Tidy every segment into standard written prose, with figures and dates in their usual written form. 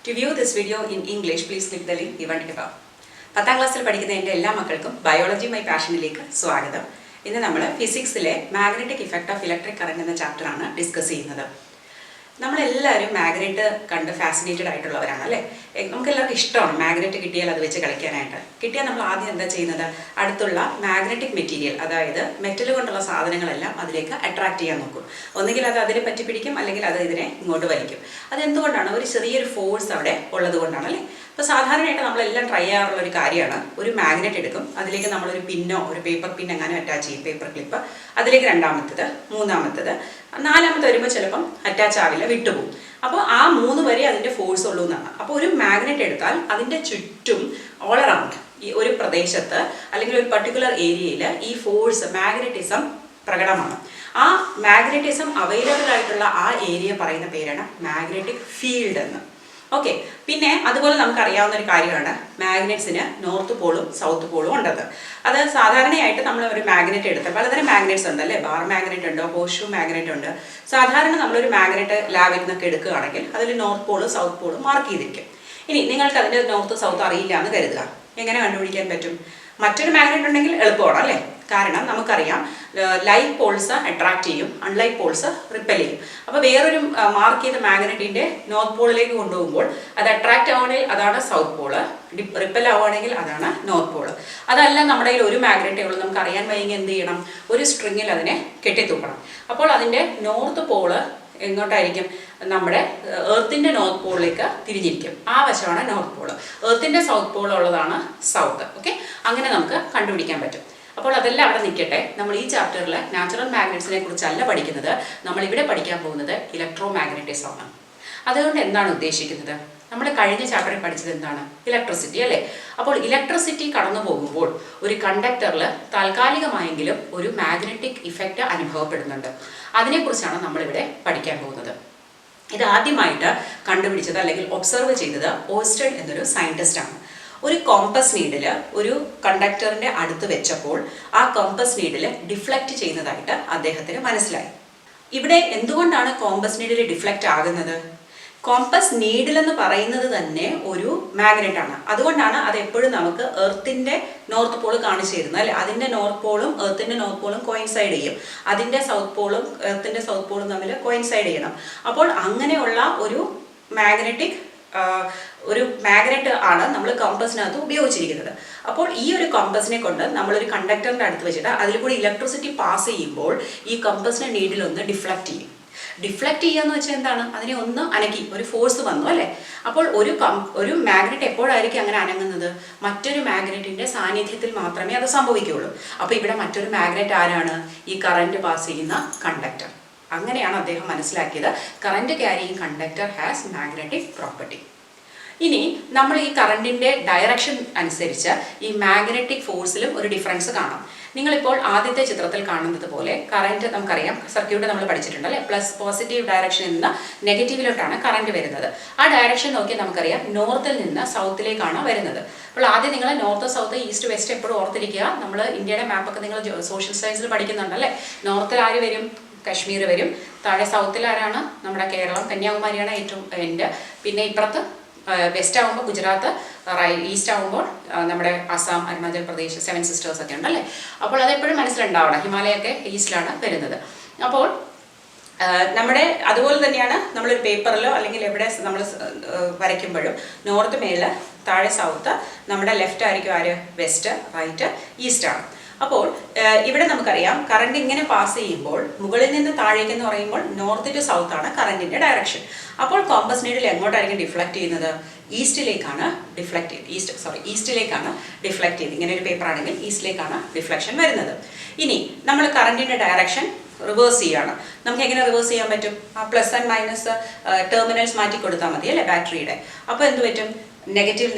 To view this video in English, please click the link given above. 10th ക്ലാസ്സിൽ പഠിക്കുന്ന എൻ്റെ എല്ലാ മക്കൾക്കും ബയോളജി മൈ പാഷനിലേക്ക് സ്വാഗതം. ഇന്ന് നമ്മൾ ഫിസിക്സിലെ magnetic effect of electric current എന്ന ചാപ്റ്ററാണ് ഡിസ്കസ് ചെയ്യുന്നത്. നമ്മളെല്ലാവരും മാഗ്നറ്റ് കണ്ട് ഫാസിനേറ്റഡ് ആയിട്ടുള്ളവരാണ് അല്ലേ? നമുക്കെല്ലാവർക്കും ഇഷ്ടമാണ് മാഗ്നറ്റ് കിട്ടിയാൽ അത് വെച്ച് കളിക്കാനായിട്ട്. കിട്ടിയാൽ നമ്മൾ ആദ്യം എന്താ ചെയ്യുന്നത്? അടുത്തുള്ള മാഗ്നറ്റിക് മെറ്റീരിയൽ, അതായത് മെറ്റൽ കൊണ്ടുള്ള സാധനങ്ങളെല്ലാം അതിലേക്ക് അട്രാക്ട് ചെയ്യാൻ നോക്കും. ഒന്നുകിൽ അത് അതിനെ പറ്റി പിടിക്കും, അല്ലെങ്കിൽ അത് ഇതിനെ ഇങ്ങോട്ട് വലിക്കും. അതെന്തുകൊണ്ടാണ്? ഒരു ചെറിയൊരു ഫോഴ്സ് അവിടെ ഉള്ളത് കൊണ്ടാണ് അല്ലേ? അപ്പോൾ സാധാരണയായിട്ട് നമ്മളെല്ലാം ട്രൈ ചെയ്യാറുള്ള ഒരു കാര്യമാണ്, ഒരു മാഗ്നറ്റ് എടുക്കും, അതിലേക്ക് നമ്മളൊരു പിന്നോ ഒരു പേപ്പർ പിൻ എങ്ങാനും അറ്റാച്ച് ചെയ്യും, പേപ്പർ ക്ലിപ്പ്, അതിലേക്ക് രണ്ടാമത്തത്, മൂന്നാമത്തത്, നാലാമത്തെ വരുമ്പോൾ ചിലപ്പം അറ്റാച്ച് ആവില്ല, വിട്ടുപോകും. അപ്പോൾ ആ 3 വരെ അതിൻ്റെ ഫോഴ്സ് ഉള്ളൂ എന്നാണ്. അപ്പോൾ ഒരു മാഗ്നറ്റ് എടുത്താൽ അതിൻ്റെ ചുറ്റും ഓൾ അറൗണ്ട് ഈ ഒരു പ്രദേശത്ത് അല്ലെങ്കിൽ ഒരു പർട്ടിക്കുലർ ഏരിയയിൽ ഈ ഫോഴ്സ് മാഗ്നറ്റിസം പ്രകടമാണ്. ആ മാഗ്നറ്റിസം അവൈലബിൾ ആയിട്ടുള്ള ആ ഏരിയ പറയുന്ന പേരാണ് മാഗ്നറ്റിക് ഫീൽഡ് എന്ന്. ഓക്കെ, പിന്നെ അതുപോലെ നമുക്കറിയാവുന്ന ഒരു കാര്യമാണ് മാഗ്നറ്റ്സിന് നോർത്ത് പോളും സൗത്ത് പോളും ഉണ്ടത്. അത് സാധാരണയായിട്ട് നമ്മൾ ഒരു മാഗ്നറ്റ് എടുത്താൽ പലതരം മാഗ്നറ്റ്സ് ഉണ്ട് അല്ലേ? ബാർ മാഗ്നറ്റ് ഉണ്ട്, ഹോർഷൂ മാഗ്നറ്റ് ഉണ്ട്. സാധാരണ നമ്മളൊരു മാഗ്നറ്റ് ലാബിൽ നിന്നൊക്കെ എടുക്കുകയാണെങ്കിൽ അതിൽ നോർത്ത് പോളും സൗത്ത് പോളും മാർക്ക് ചെയ്തിരിക്കും. ഇനി നിങ്ങൾക്ക് അതിൻ്റെ നോർത്ത് സൗത്ത് അറിയില്ല എന്ന് കരുതുക, എങ്ങനെ കണ്ടുപിടിക്കാൻ പറ്റും? മറ്റൊരു മാഗ്നറ്റ് ഉണ്ടെങ്കിൽ എളുപ്പമാണ് അല്ലേ? കാരണം നമുക്കറിയാം ലൈക്ക് പോൾസ് അട്രാക്ട് ചെയ്യും, അൺലൈക്ക് പോൾസ് റിപ്പൽ ചെയ്യും. അപ്പോൾ വേറൊരു മാർക്ക് ചെയ്ത മാഗ്നറ്റിൻ്റെ നോർത്ത് പോളിലേക്ക് കൊണ്ടുപോകുമ്പോൾ അത് അട്രാക്റ്റ് ആവുകയാണെങ്കിൽ അതാണ് സൗത്ത് പോള്, റിപ്പൽ ആവുകയാണെങ്കിൽ അതാണ് നോർത്ത് പോള്. അതല്ല നമ്മുടെ കയ്യിൽ ഒരു മാഗ്നറ്റേ ഉള്ളൂ, നമുക്ക് അറിയാൻ വയ്യെങ്കിൽ എന്ത് ചെയ്യണം? ഒരു സ്ട്രിങ്ങിൽ അതിനെ കെട്ടിത്തൂക്കണം. അപ്പോൾ അതിൻ്റെ നോർത്ത് പോള് എങ്ങോട്ടായിരിക്കും? നമ്മുടെ എർത്തിൻ്റെ നോർത്ത് പോളിലേക്ക് തിരിഞ്ഞിരിക്കും. ആ വശമാണ് നോർത്ത് പോള്. എർത്തിൻ്റെ സൗത്ത് പോൾ ഉള്ളതാണ് സൗത്ത്. ഓക്കെ, അങ്ങനെ നമുക്ക് കണ്ടുപിടിക്കാൻ പറ്റും. അപ്പോൾ അതെല്ലാം അവിടെ നിൽക്കട്ടെ. നമ്മൾ ഈ ചാപ്റ്ററിൽ നാച്ചുറൽ മാഗ്നറ്റ്സിനെ കുറിച്ചല്ല പഠിക്കുന്നത്, നമ്മൾ ഇവിടെ പഠിക്കാൻ പോകുന്നത് ഇലക്ട്രോ മാഗ്നറ്റിസം ആണ്. അതുകൊണ്ട് എന്താണ് ഉദ്ദേശിക്കുന്നത്? നമ്മൾ കഴിഞ്ഞ ചാപ്റ്ററിൽ പഠിച്ചത് എന്താണ്? ഇലക്ട്രിസിറ്റി അല്ലേ? അപ്പോൾ ഇലക്ട്രിസിറ്റി കടന്നു പോകുമ്പോൾ ഒരു കണ്ടക്ടറിൽ താൽക്കാലികമായെങ്കിലും ഒരു മാഗ്നറ്റിക് ഇഫക്റ്റ് അനുഭവപ്പെടുന്നുണ്ട്. അതിനെക്കുറിച്ചാണ് നമ്മളിവിടെ പഠിക്കാൻ പോകുന്നത്. ഇത് ആദ്യമായിട്ട് കണ്ടുപിടിച്ചത് അല്ലെങ്കിൽ ഒബ്സർവ് ചെയ്തത് ഓസ്റ്റഡ് എന്നൊരു സയൻറ്റിസ്റ്റാണ്. ഒരു കോമ്പസ് നീഡിൽ ഒരു കണ്ടക്ടറിൻ്റെ അടുത്ത് വെച്ചപ്പോൾ ആ കോമ്പസ് നീഡിൽ ഡിഫ്ലക്റ്റ് ചെയ്യുന്നതായിട്ട് അദ്ദേഹത്തിന് മനസ്സിലായി. ഇവിടെ എന്തുകൊണ്ടാണ് കോമ്പസ് നീഡിൽ ഡിഫ്ലക്റ്റ് ആകുന്നത്? കോമ്പസ് നീഡിൽ എന്ന് പറയുന്നത് തന്നെ ഒരു മാഗ്നറ്റ് ആണ്. അതുകൊണ്ടാണ് അത് എപ്പോഴും നമുക്ക് എർത്തിൻ്റെ നോർത്ത് പോൾ കാണിച്ചു തരുന്നത് അല്ലേ? അതിൻ്റെ നോർത്ത് പോളും എർത്തിൻ്റെ നോർത്ത് പോളും കോയിൻസൈഡ് ചെയ്യും, അതിൻ്റെ സൗത്ത് പോളും എർത്തിൻ്റെ സൗത്ത് പോളും തമ്മിൽ കോയിൻസൈഡ് ചെയ്യണം. അപ്പോൾ അങ്ങനെയുള്ള ഒരു മാഗ്നറ്റ് ആണ് നമ്മൾ കോമ്പസിനകത്ത് ഉപയോഗിച്ചിരിക്കുന്നത്. അപ്പോൾ ഈ ഒരു കോമ്പസിനെ കൊണ്ട് നമ്മളൊരു കണ്ടക്ടറിൻ്റെ അടുത്ത് വെച്ചിട്ട് അതിൽ കൂടി ഇലക്ട്രിസിറ്റി പാസ് ചെയ്യുമ്പോൾ ഈ കോമ്പസിനെ നീഡിലൊന്ന് ഡിഫ്ലക്റ്റ് ചെയ്യും. ഡിഫ്ലക്റ്റ് ചെയ്യുക എന്ന് വെച്ചാൽ എന്താണ്? അതിനെ ഒന്ന് അനക്കി, ഒരു ഫോഴ്സ് വന്നു അല്ലേ? അപ്പോൾ ഒരു മാഗ്നറ്റ് എപ്പോഴായിരിക്കും അങ്ങനെ അനങ്ങുന്നത്? മറ്റൊരു മാഗ്നറ്റിൻ്റെ സാന്നിധ്യത്തിൽ മാത്രമേ അത് സംഭവിക്കുകയുള്ളൂ. അപ്പോൾ ഇവിടെ മറ്റൊരു മാഗ്നറ്റ് ആരാണ്? ഈ കറന്റ് പാസ് ചെയ്യുന്ന കണ്ടക്ടർ. അങ്ങനെയാണ് അദ്ദേഹം മനസ്സിലാക്കിയത് current carrying conductor has magnetic property. ഇനി നമ്മൾ ഈ കറണ്ടിൻ്റെ ഡയറക്ഷൻ അനുസരിച്ച് ഈ മാഗ്നറ്റിക് ഫോഴ്സിലും ഒരു ഡിഫറൻസ് കാണാം. നിങ്ങളിപ്പോൾ ആദ്യത്തെ ചിത്രത്തിൽ കാണുന്നത് പോലെ കറന്റ് നമുക്കറിയാം, സർക്യൂട്ട് നമ്മൾ പഠിച്ചിട്ടുണ്ട് അല്ലേ? പ്ലസ് പോസിറ്റീവ് ഡയറക്ഷനിൽ നിന്ന് നെഗറ്റീവിലോട്ടാണ് കറന്റ് വരുന്നത്. ആ ഡയറക്ഷൻ നോക്കി നമുക്കറിയാം നോർത്തിൽ നിന്ന് സൗത്തിലേക്കാണ് വരുന്നത്. അപ്പോൾ ആദ്യം നിങ്ങൾ നോർത്ത് സൗത്ത് ഈസ്റ്റ് വെസ്റ്റ് എപ്പോഴും ഓർത്തിരിക്കുക. നമ്മൾ ഇന്ത്യയുടെ മാപ്പൊക്കെ നിങ്ങൾ സോഷ്യൽ സയൻസിൽ പഠിക്കുന്നുണ്ടല്ലേ? നോർത്തിൽ ആര് വരും? കശ്മീർ വരും. താഴെ സൗത്തിൽ ആരാണ്? നമ്മുടെ കേരളം, കന്യാകുമാരിയാണ് ഏറ്റവും എൻഡ്. പിന്നെ ഇപ്പുറത്ത് വെസ്റ്റ് ആകുമ്പോൾ ഗുജറാത്ത്, ഈസ്റ്റ് ആകുമ്പോൾ നമ്മുടെ അസം, അരുണാചൽ പ്രദേശ്, 7 സിസ്റ്റേഴ്സ് ഒക്കെ ഉണ്ടല്ലേ? അപ്പോൾ അതെപ്പോഴും മനസ്സിലുണ്ടാവണം, ഹിമാലയൊക്കെ ഈസ്റ്റിലാണ് വരുന്നത്. അപ്പോൾ നമ്മുടെ അതുപോലെ തന്നെയാണ് നമ്മളൊരു പേപ്പറിലോ അല്ലെങ്കിൽ എവിടെ നമ്മൾ വരയ്ക്കുമ്പോഴും നോർത്ത് മേളിൽ, താഴെ സൗത്ത്, നമ്മുടെ ലെഫ്റ്റ് ആയിരിക്കും ആര്? വെസ്റ്റ്, റൈറ്റ്, ഈസ്റ്റ് ആണ്. അപ്പോൾ ഇവിടെ നമുക്കറിയാം കറണ്ട് ഇങ്ങനെ പാസ് ചെയ്യുമ്പോൾ മുകളിൽ നിന്ന് താഴേക്ക് എന്ന് പറയുമ്പോൾ നോർത്ത് ടു സൗത്ത് ആണ് കറണ്ടിൻ്റെ ഡയറക്ഷൻ. അപ്പോൾ കോമ്പസ് നീഡിൽ എങ്ങോട്ടായിരിക്കും ഡിഫ്ലക്റ്റ് ചെയ്യുന്നത്? ഈസ്റ്റിലേക്കാണ് ഈസ്റ്റിലേക്കാണ് ഡിഫ്ലക്റ്റ് ചെയ്യുന്നത്. ഇങ്ങനെ ഒരു പേപ്പർ ആണെങ്കിൽ ഈസ്റ്റിലേക്കാണ് ഡിഫ്ലക്ഷൻ വരുന്നത്. ഇനി നമ്മൾ കറണ്ടിൻ്റെ ഡയറക്ഷൻ റിവേഴ്സ് ചെയ്യുകയാണ്. നമുക്ക് എങ്ങനെ റിവേഴ്സ് ചെയ്യാൻ പറ്റും? ആ പ്ലസ് ആൻഡ് മൈനസ് ടെർമിനൽസ് മാറ്റി കൊടുത്താൽ മതി അല്ലേ ബാറ്ററിയുടെ? അപ്പോൾ എന്ത് പറ്റും?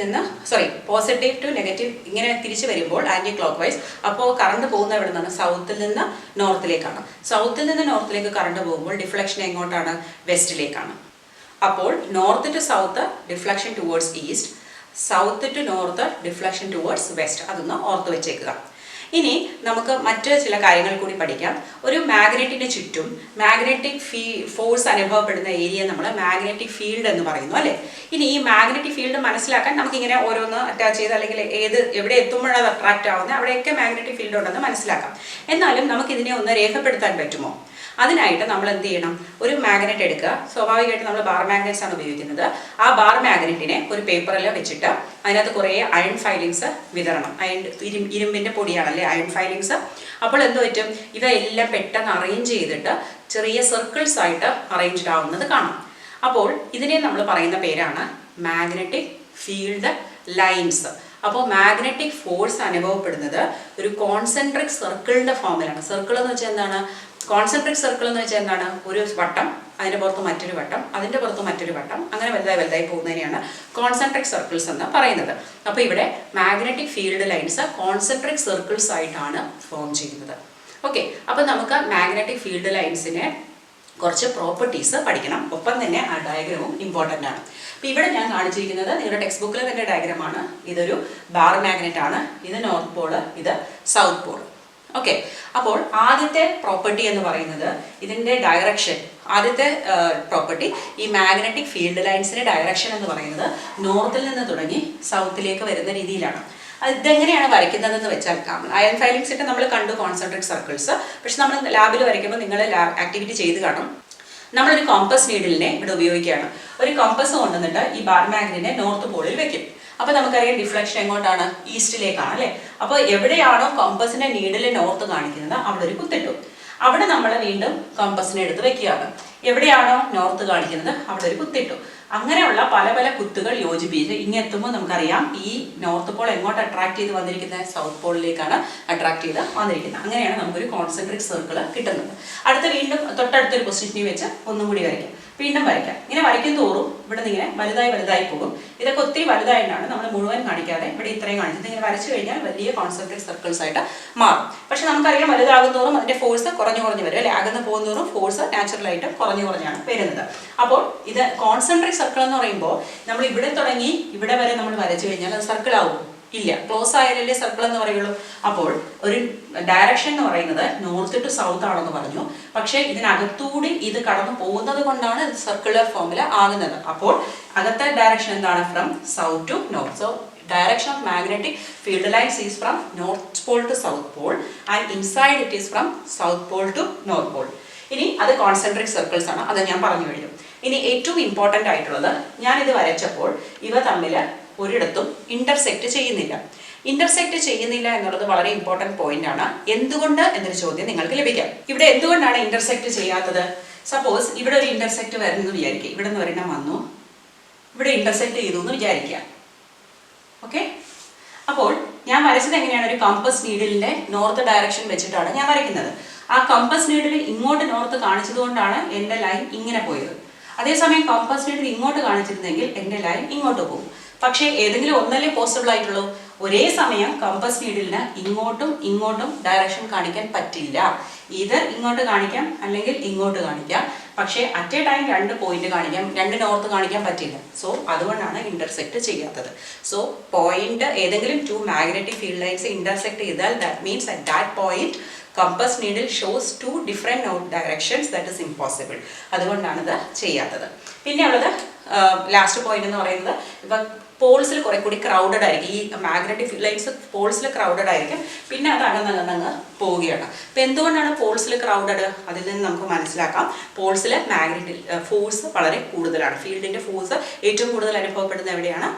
പോസിറ്റീവ് ടു നെഗറ്റീവ് ഇങ്ങനെ തിരിച്ചു വരുമ്പോൾ ആൻറ്റി ക്ലോക്ക് വൈസ്. അപ്പോൾ കറണ്ട് പോകുന്ന എവിടെ നിന്നാണ്? സൗത്തിൽ നിന്ന് നോർത്തിലേക്കാണ്. സൗത്തിൽ നിന്ന് നോർത്തിലേക്ക് കറണ്ട് പോകുമ്പോൾ ഡിഫ്ലക്ഷൻ എങ്ങോട്ടാണ്? വെസ്റ്റിലേക്കാണ്. അപ്പോൾ north to south deflection towards east, south to north deflection towards west. അതൊന്ന് ഓർത്ത് വെച്ചേക്കുക. ഇനി നമുക്ക് മറ്റ് ചില കാര്യങ്ങൾ കൂടി പഠിക്കാം. ഒരു മാഗ്നറ്റിന് ചുറ്റും മാഗ്നറ്റിക് ഫോഴ്സ് അനുഭവപ്പെടുന്ന ഏരിയ നമ്മൾ മാഗ്നറ്റിക് ഫീൽഡ് എന്ന് പറയുന്നു അല്ലേ. ഇനി ഈ മാഗ്നറ്റിക് ഫീൽഡ് മനസ്സിലാക്കാൻ നമുക്കിങ്ങനെ ഓരോന്ന് അറ്റാച്ച് ചെയ്ത് അല്ലെങ്കിൽ എവിടെ എത്തുമ്പോഴാണ് അത് അട്രാക്റ്റ് ആവുന്നത് അവിടെയൊക്കെ മാഗ്നറ്റിക് ഫീൽഡ് ഉണ്ടെന്ന് മനസ്സിലാക്കാം. എന്നാലും നമുക്കിതിനെ ഒന്ന് രേഖപ്പെടുത്താൻ പറ്റുമോ? അതിനായിട്ട് നമ്മൾ എന്ത് ചെയ്യണം? ഒരു മാഗ്നറ്റ് എടുക്കുക. സ്വാഭാവികമായിട്ട് നമ്മൾ ബാർ മാഗ്നറ്റ്സ് ആണ് ഉപയോഗിക്കുന്നത്. ആ ബാർ മാഗ്നറ്റിനെ ഒരു പേപ്പറിൽ വെച്ചിട്ട് അതിനകത്ത് കുറേ അയൺ ഫൈലിങ്സ് വിതരണം. ഇരുമ്പിൻ്റെ പൊടിയാണല്ലേ അയൺ ഫൈലിങ്സ്. അപ്പോൾ എന്ത് പറ്റും? ഇവയെല്ലാം പെട്ടെന്ന് അറേഞ്ച് ചെയ്തിട്ട് ചെറിയ സർക്കിൾസ് ആയിട്ട് അറേഞ്ച്ഡ് ആവുന്നത് കാണാം. അപ്പോൾ ഇതിനെ നമ്മൾ പറയുന്ന പേരാണ് മാഗ്നറ്റിക് ഫീൽഡ് ലൈൻസ്. അപ്പോൾ മാഗ്നറ്റിക് ഫോഴ്സ് അനുഭവപ്പെടുന്നത് ഒരു കോൺസെൻട്രിക് സർക്കിളിൻ്റെ ഫോമിലാണ്. സർക്കിൾ എന്ന് വെച്ചാൽ എന്താണ്? കോൺസെൻട്രിക് സർക്കിൾ എന്ന് വെച്ചാൽ എന്താണ്? ഒരു വട്ടം, അതിൻ്റെ പുറത്ത് മറ്റൊരു വട്ടം, അതിൻ്റെ പുറത്ത് മറ്റൊരു വട്ടം, അങ്ങനെ വലുതായി പോകുന്നതിനെയാണ് കോൺസെൻട്രിക് സർക്കിൾസ് എന്ന് പറയുന്നത്. അപ്പോൾ ഇവിടെ magnetic field lines concentric circles ആയിട്ടാണ് ഫോം ചെയ്യുന്നത്. ഓക്കെ, അപ്പോൾ നമുക്ക് മാഗ്നറ്റിക് ഫീൽഡ് ലൈൻസിനെ കുറച്ച് പ്രോപ്പർട്ടീസ് പഠിക്കണം. ഒപ്പം തന്നെ ആ ഡയഗ്രമും ഇമ്പോർട്ടൻ്റ് ആണ്. അപ്പോൾ ഇവിടെ ഞാൻ കാണിച്ചിരിക്കുന്നത് നിങ്ങളുടെ ടെക്സ്റ്റ് ബുക്കിലെ തന്നെ ഡയഗ്രമാണ്. ഇതൊരു ബാർ മാഗ്നറ്റ് ആണ്. ഇത് നോർത്ത് പോള്, ഇത് സൗത്ത് പോള്. ഓക്കെ, അപ്പോൾ ആദ്യത്തെ പ്രോപ്പർട്ടി എന്ന് പറയുന്നത് ഇതിൻ്റെ ഡയറക്ഷൻ. ആദ്യത്തെ പ്രോപ്പർട്ടി ഈ മാഗ്നറ്റിക് ഫീൽഡ് ലൈൻസിൻ്റെ ഡയറക്ഷൻ എന്ന് പറയുന്നത് നോർത്തിൽ നിന്ന് തുടങ്ങി സൗത്തിലേക്ക് വരുന്ന രീതിയിലാണ്. ഇതെങ്ങനെയാണ് വരയ്ക്കുന്നതെന്ന് വെച്ചാൽ അയൺ ഫൈലിങ്സ് ഒക്കെ നമ്മൾ കണ്ടു കോൺസെൻട്രിക് സർക്കിൾസ്. പക്ഷെ നമ്മൾ ലാബിൽ വരയ്ക്കുമ്പോൾ നിങ്ങൾ ആക്ടിവിറ്റി ചെയ്ത് കാണും. നമ്മളൊരു കോമ്പസ് നീഡിലിനെ ഇവിടെ ഉപയോഗിക്കുകയാണ്. ഒരു കോമ്പസ് കൊണ്ടുവന്നിട്ട് ഈ ബാർ മാഗ്നറ്റിനെ നോർത്ത് പോളിൽ വെക്കും. അപ്പോൾ നമുക്കറിയാം ഡിഫ്ലക്ഷൻ എങ്ങോട്ടാണ്? ഈസ്റ്റിലേക്കാണ് അല്ലേ. അപ്പോൾ എവിടെയാണോ കോമ്പസിന്റെ നീഡിൽ നോർത്ത് കാണിക്കുന്നത് അവിടെ ഒരു കുത്തിട്ടു. അവിടെ നമ്മൾ വീണ്ടും കോമ്പസിനെ എടുത്ത് വെക്കുകയാണ്. എവിടെയാണോ നോർത്ത് കാണിക്കുന്നത് അവിടെ ഒരു കുത്തിട്ടു. അങ്ങനെയുള്ള പല പല കുത്തുകൾ യോജിപ്പിച്ച് ഇങ്ങെത്തുമ്പോൾ നമുക്കറിയാം ഈ നോർത്ത് പോൾ എങ്ങോട്ട് അട്രാക്ട് ചെയ്ത് വന്നിരിക്കുന്നത്? സൗത്ത് പോളിലേക്കാണ് അട്രാക്ട് ചെയ്ത് വന്നിരിക്കുന്നത്. അങ്ങനെയാണ് നമുക്കൊരു കോൺസെൻട്രിക് സർക്കിൾ കിട്ടുന്നത്. വീണ്ടും തൊട്ടടുത്തൊരു പൊസിഷനിൽ വെച്ച് ഒന്നും കൂടി വരയ്ക്കാം, വീണ്ടും വരയ്ക്കാം. ഇങ്ങനെ വരയ്ക്കും തോറും ഇവിടെ നിന്ന് ഇങ്ങനെ വലുതായി പോകും. ഇതൊക്കെ ഒത്തിരി വലുതായിട്ടാണ് നമ്മൾ മുഴുവൻ കാണിക്കാതെ ഇവിടെ ഇത്രയും കാണിച്ചത്. ഇങ്ങനെ വരച്ചു കഴിഞ്ഞാൽ വലിയ കോൺസെൻട്രിക് സർക്കിൾസ് ആയിട്ട് മാറും. പക്ഷെ നമുക്കറിയാം വലുതാകും തോറും അതിന്റെ ഫോഴ്സ് കുറഞ്ഞു വരും അല്ലെ. അകന്ന് പോകുന്നതോറും ഫോഴ്സ് നാച്ചുറലായിട്ട് കുറഞ്ഞാണ് വരുന്നത്. അപ്പോൾ ഇത് കോൺസെൻട്രിക് സർക്കിൾ എന്ന് പറയുമ്പോൾ നമ്മൾ ഇവിടെ തുടങ്ങി ഇവിടെ വരെ നമ്മൾ വരച്ചു കഴിഞ്ഞാൽ അത് സർക്കിൾ ആവും? ഇല്ല, ക്ലോസ് ആയാലല്ലേ സർക്കിൾ എന്ന് പറയുള്ളൂ. അപ്പോൾ ഒരു ഡയറക്ഷൻ എന്ന് പറയുന്നത് നോർത്ത് ടു സൗത്ത് ആണെന്ന് പറഞ്ഞു. പക്ഷേ ഇതിനകത്തൂടി ഇത് കടന്നു പോകുന്നത് കൊണ്ടാണ് സർക്കുലർ ഫോമിൽ ആകുന്നത്. അപ്പോൾ അകത്തെ ഡയറക്ഷൻ എന്താണ്? From south to north. So direction of magnetic field lines is from north pole to south pole and inside it is from south pole to north pole. ഇനി അത് കോൺസെൻട്രിക് സർക്കിൾസ് ആണ്, അത് ഞാൻ പറഞ്ഞു കഴിഞ്ഞു. ഇനി ഏറ്റവും ഇമ്പോർട്ടൻ്റ് ആയിട്ടുള്ളത്, ഞാനിത് വരച്ചപ്പോൾ ഇവ തമ്മിൽ ഒരിടത്തും ഇന്റർസെക്റ്റ് ചെയ്യുന്നില്ല. ഇന്റർസെക്റ്റ് ചെയ്യുന്നില്ല എന്നുള്ളത് വളരെ ഇമ്പോർട്ടൻറ്റ് പോയിന്റ് ആണ്. എന്തുകൊണ്ട് എന്നൊരു ചോദ്യം നിങ്ങൾക്ക് ലഭിക്കാം. ഇവിടെ എന്തുകൊണ്ടാണ് ഇന്റർസെക്റ്റ് ചെയ്യാത്തത്? സപ്പോസ് ഇവിടെ ഒരു ഇന്റർസെക്റ്റ് വരുന്നു വിചാരിക്കുക. ഇവിടെ നിന്ന് ഒരെണ്ണം വന്നു, ഇവിടെ ഇന്റർസെക്റ്റ് ചെയ്തു എന്ന് വിചാരിക്കുക. ഓക്കെ, അപ്പോൾ ഞാൻ വരച്ചത് എങ്ങനെയാണ്? ഒരു കമ്പസ് നീഡിലിന്റെ നോർത്ത് ഡയറക്ഷൻ വെച്ചിട്ടാണ് ഞാൻ വരയ്ക്കുന്നത്. ആ കമ്പസ് നീഡിൽ ഇങ്ങോട്ട് നോർത്ത് കാണിച്ചതുകൊണ്ടാണ് എൻ്റെ ലൈൻ ഇങ്ങനെ പോയത്. അതേസമയം കമ്പസ് നീഡിൽ ഇങ്ങോട്ട് കാണിച്ചിരുന്നെങ്കിൽ എൻ്റെ ലൈൻ ഇങ്ങോട്ട് പോകും. പക്ഷേ ഏതെങ്കിലും ഒന്നല്ലേ പോസിബിൾ ആയിട്ടുള്ളൂ. ഒരേ സമയം കമ്പസ് നീഡിലിന് ഇങ്ങോട്ടും ഡയറക്ഷൻ കാണിക്കാൻ പറ്റില്ല. ഇത് ഇങ്ങോട്ട് കാണിക്കാം അല്ലെങ്കിൽ ഇങ്ങോട്ട് കാണിക്കാം. പക്ഷേ അറ്റ് എ ടൈം രണ്ട് പോയിന്റ് കാണിക്കാം, രണ്ട് നോർത്ത് കാണിക്കാൻ പറ്റില്ല. സോ അതുകൊണ്ടാണ് ഇന്റർസെക്റ്റ് ചെയ്യാത്തത്. സോ പോയിന്റ് ഏതെങ്കിലും two magnetic field lines intersect ചെയ്താൽ that means at that point compass needle shows two different north directions. That is impossible. അതുകൊണ്ടാണ് ഇത് ചെയ്യാത്തത്. പിന്നെ ഉള്ളത് ലാസ്റ്റ് പോയിന്റ് എന്ന് പറയുന്നത്, ഇപ്പം പോൾസിൽ കുറെ കൂടി ക്രൗഡഡ് ആയിരിക്കും. ഈ മാഗ്നറ്റിക് ലൈൻസ് പോൾസിൽ ക്രൗഡഡ് ആയിരിക്കും. പിന്നെ അത് അകന്നകന്നങ്ങ് പോവുകയാണ്. അപ്പം എന്തുകൊണ്ടാണ് പോൾസിൽ ക്രൗഡഡ്? അതിൽ നിന്ന് നമുക്ക് മനസ്സിലാക്കാം. പോൾസിൽ മാഗ്നറ്റിക് ഫോഴ്സ് വളരെ കൂടുതലാണ്. ഫീൽഡിന്റെ ഫോഴ്സ് ഏറ്റവും കൂടുതൽ അനുഭവപ്പെടുന്നത് എവിടെയാണ്?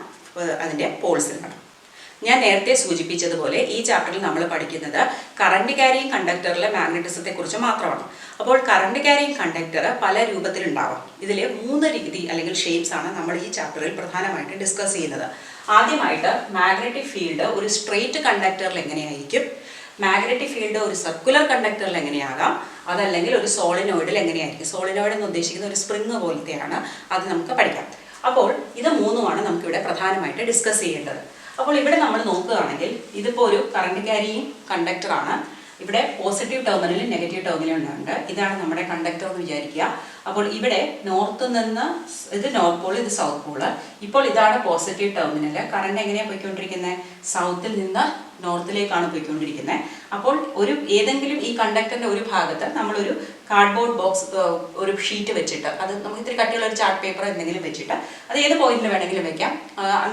അതിൻ്റെ പോൾസിലാണ്. ഞാൻ നേരത്തെ സൂചിപ്പിച്ചതുപോലെ ഈ ചാപ്റ്ററിൽ നമ്മൾ പഠിക്കുന്നത് കറണ്ട് ക്യാരിയിങ് കണ്ടക്ടറിലെ മാഗ്നറ്റിസത്തെ കുറിച്ച് മാത്രമാണ്. അപ്പോൾ കറണ്ട് ക്യാരിയിങ് കണ്ടക്ടർ പല രൂപത്തിലുണ്ടാവാം. ഇതിലെ 3 രീതി അല്ലെങ്കിൽ ഷേപ്സ് ആണ് നമ്മൾ ഈ ചാപ്റ്ററിൽ പ്രധാനമായിട്ട് ഡിസ്കസ് ചെയ്യുന്നത്. ആദ്യമായിട്ട് മാഗ്നറ്റിക് ഫീൽഡ് ഒരു സ്ട്രെയിറ്റ് കണ്ടക്ടറിൽ എങ്ങനെയായിരിക്കും, മാഗ്നറ്റിക് ഫീൽഡ് ഒരു സർക്കുലർ കണ്ടക്ടറിൽ എങ്ങനെയാകാം, അതല്ലെങ്കിൽ ഒരു സോളിനോയിഡിൽ എങ്ങനെയായിരിക്കും. സോളിനോയിഡ് എന്ന് ഉദ്ദേശിക്കുന്ന ഒരു സ്പ്രിങ് പോലത്തെയാണ്, അത് നമുക്ക് പഠിക്കാം. അപ്പോൾ ഇത് 3ഉമാണ് നമുക്കിവിടെ പ്രധാനമായിട്ട് ഡിസ്കസ് ചെയ്യേണ്ടത്. അപ്പോൾ ഇവിടെ നമ്മൾ നോക്കുകയാണെങ്കിൽ ഇതിപ്പോൾ ഒരു കറണ്ട് ക്യാരിയിങ് കണ്ടക്ടറാണ്. ഇവിടെ പോസിറ്റീവ് ടെർമിനലും നെഗറ്റീവ് ടെർമിനലും ഉണ്ട്. ഇതാണ് നമ്മുടെ കണ്ടക്ടർ എന്ന് വിചാരിക്കുക. അപ്പോൾ ഇവിടെ നോർത്ത് നിന്ന് ഇത് നോർത്ത് പോൾ, ഇത് സൗത്ത് പോള്. ഇപ്പോൾ ഇതാണ് പോസിറ്റീവ് ടെർമിനൽ. കറണ്ട് എങ്ങനെയാണ് പോയിക്കൊണ്ടിരിക്കുന്നത്? സൗത്തിൽ നിന്ന് നോർത്തിലേക്കാണ് പോയിക്കൊണ്ടിരിക്കുന്നത്. അപ്പോൾ ഏതെങ്കിലും ഈ കണ്ടക്ടറിന്റെ ഒരു ഭാഗത്ത് നമ്മളൊരു കാർഡ്ബോർഡ് ബോക്സ്, ഒരു ഷീറ്റ് വെച്ചിട്ട്, അത് നമുക്ക് ഇത്തിരി കട്ടിയുള്ള ഒരു ചാർട്ട് പേപ്പർ എന്തെങ്കിലും വെച്ചിട്ട്, അത് ഏത് പോയിന്റിൽ വേണമെങ്കിലും വെക്കാം,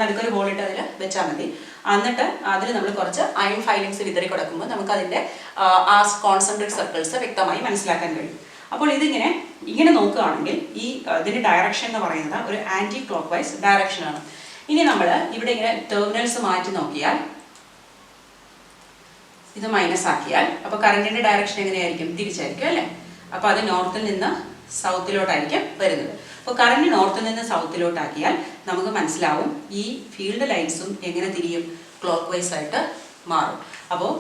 നടുക്കൊരു ബോളിട്ട് അതിൽ വെച്ചാൽ മതി. എന്നിട്ട് അതിൽ നമ്മൾ കുറച്ച് അയൺ ഫൈലിങ്സ് വിതറി കൊടുക്കുമ്പോൾ നമുക്ക് അതിൻ്റെ ആ കോൺസെൻട്രിക് സർക്കിൾസ് വ്യക്തമായി മനസ്സിലാക്കാൻ കഴിയും. അപ്പോൾ ഇങ്ങനെ നോക്കുകയാണെങ്കിൽ ഇതിൻ്റെ ഡയറക്ഷൻ എന്ന് പറയുന്നത് ഒരു ആൻറ്റി ക്ലോക്ക് വൈസ് ഡയറക്ഷനാണ്. ഇനി നമ്മൾ ഇവിടെ ഇങ്ങനെ ടെർമിനൽസ് മാറ്റി നോക്കിയാൽ, ഇത് മൈനസ് ആക്കിയാൽ, അപ്പോൾ കറണ്ടിൻ്റെ ഡയറക്ഷൻ എങ്ങനെയായിരിക്കും? തിരിച്ചായിരിക്കും അല്ലേ? അപ്പോൾ അത് നോർത്തിൽ നിന്ന് സൗത്തിലോട്ടായിരിക്കും വരുന്നത്. അപ്പോൾ കറണ്ട് നോർത്തിൽ നിന്ന് സൗത്തിലോട്ടാക്കിയാൽ നമുക്ക് മനസ്സിലാവും ഈ ഫീൽഡ് ലൈൻസും എങ്ങനെ തിരിയും? ക്ലോക്ക് വൈസ് ആയിട്ട് മാറും. അപ്പോൾ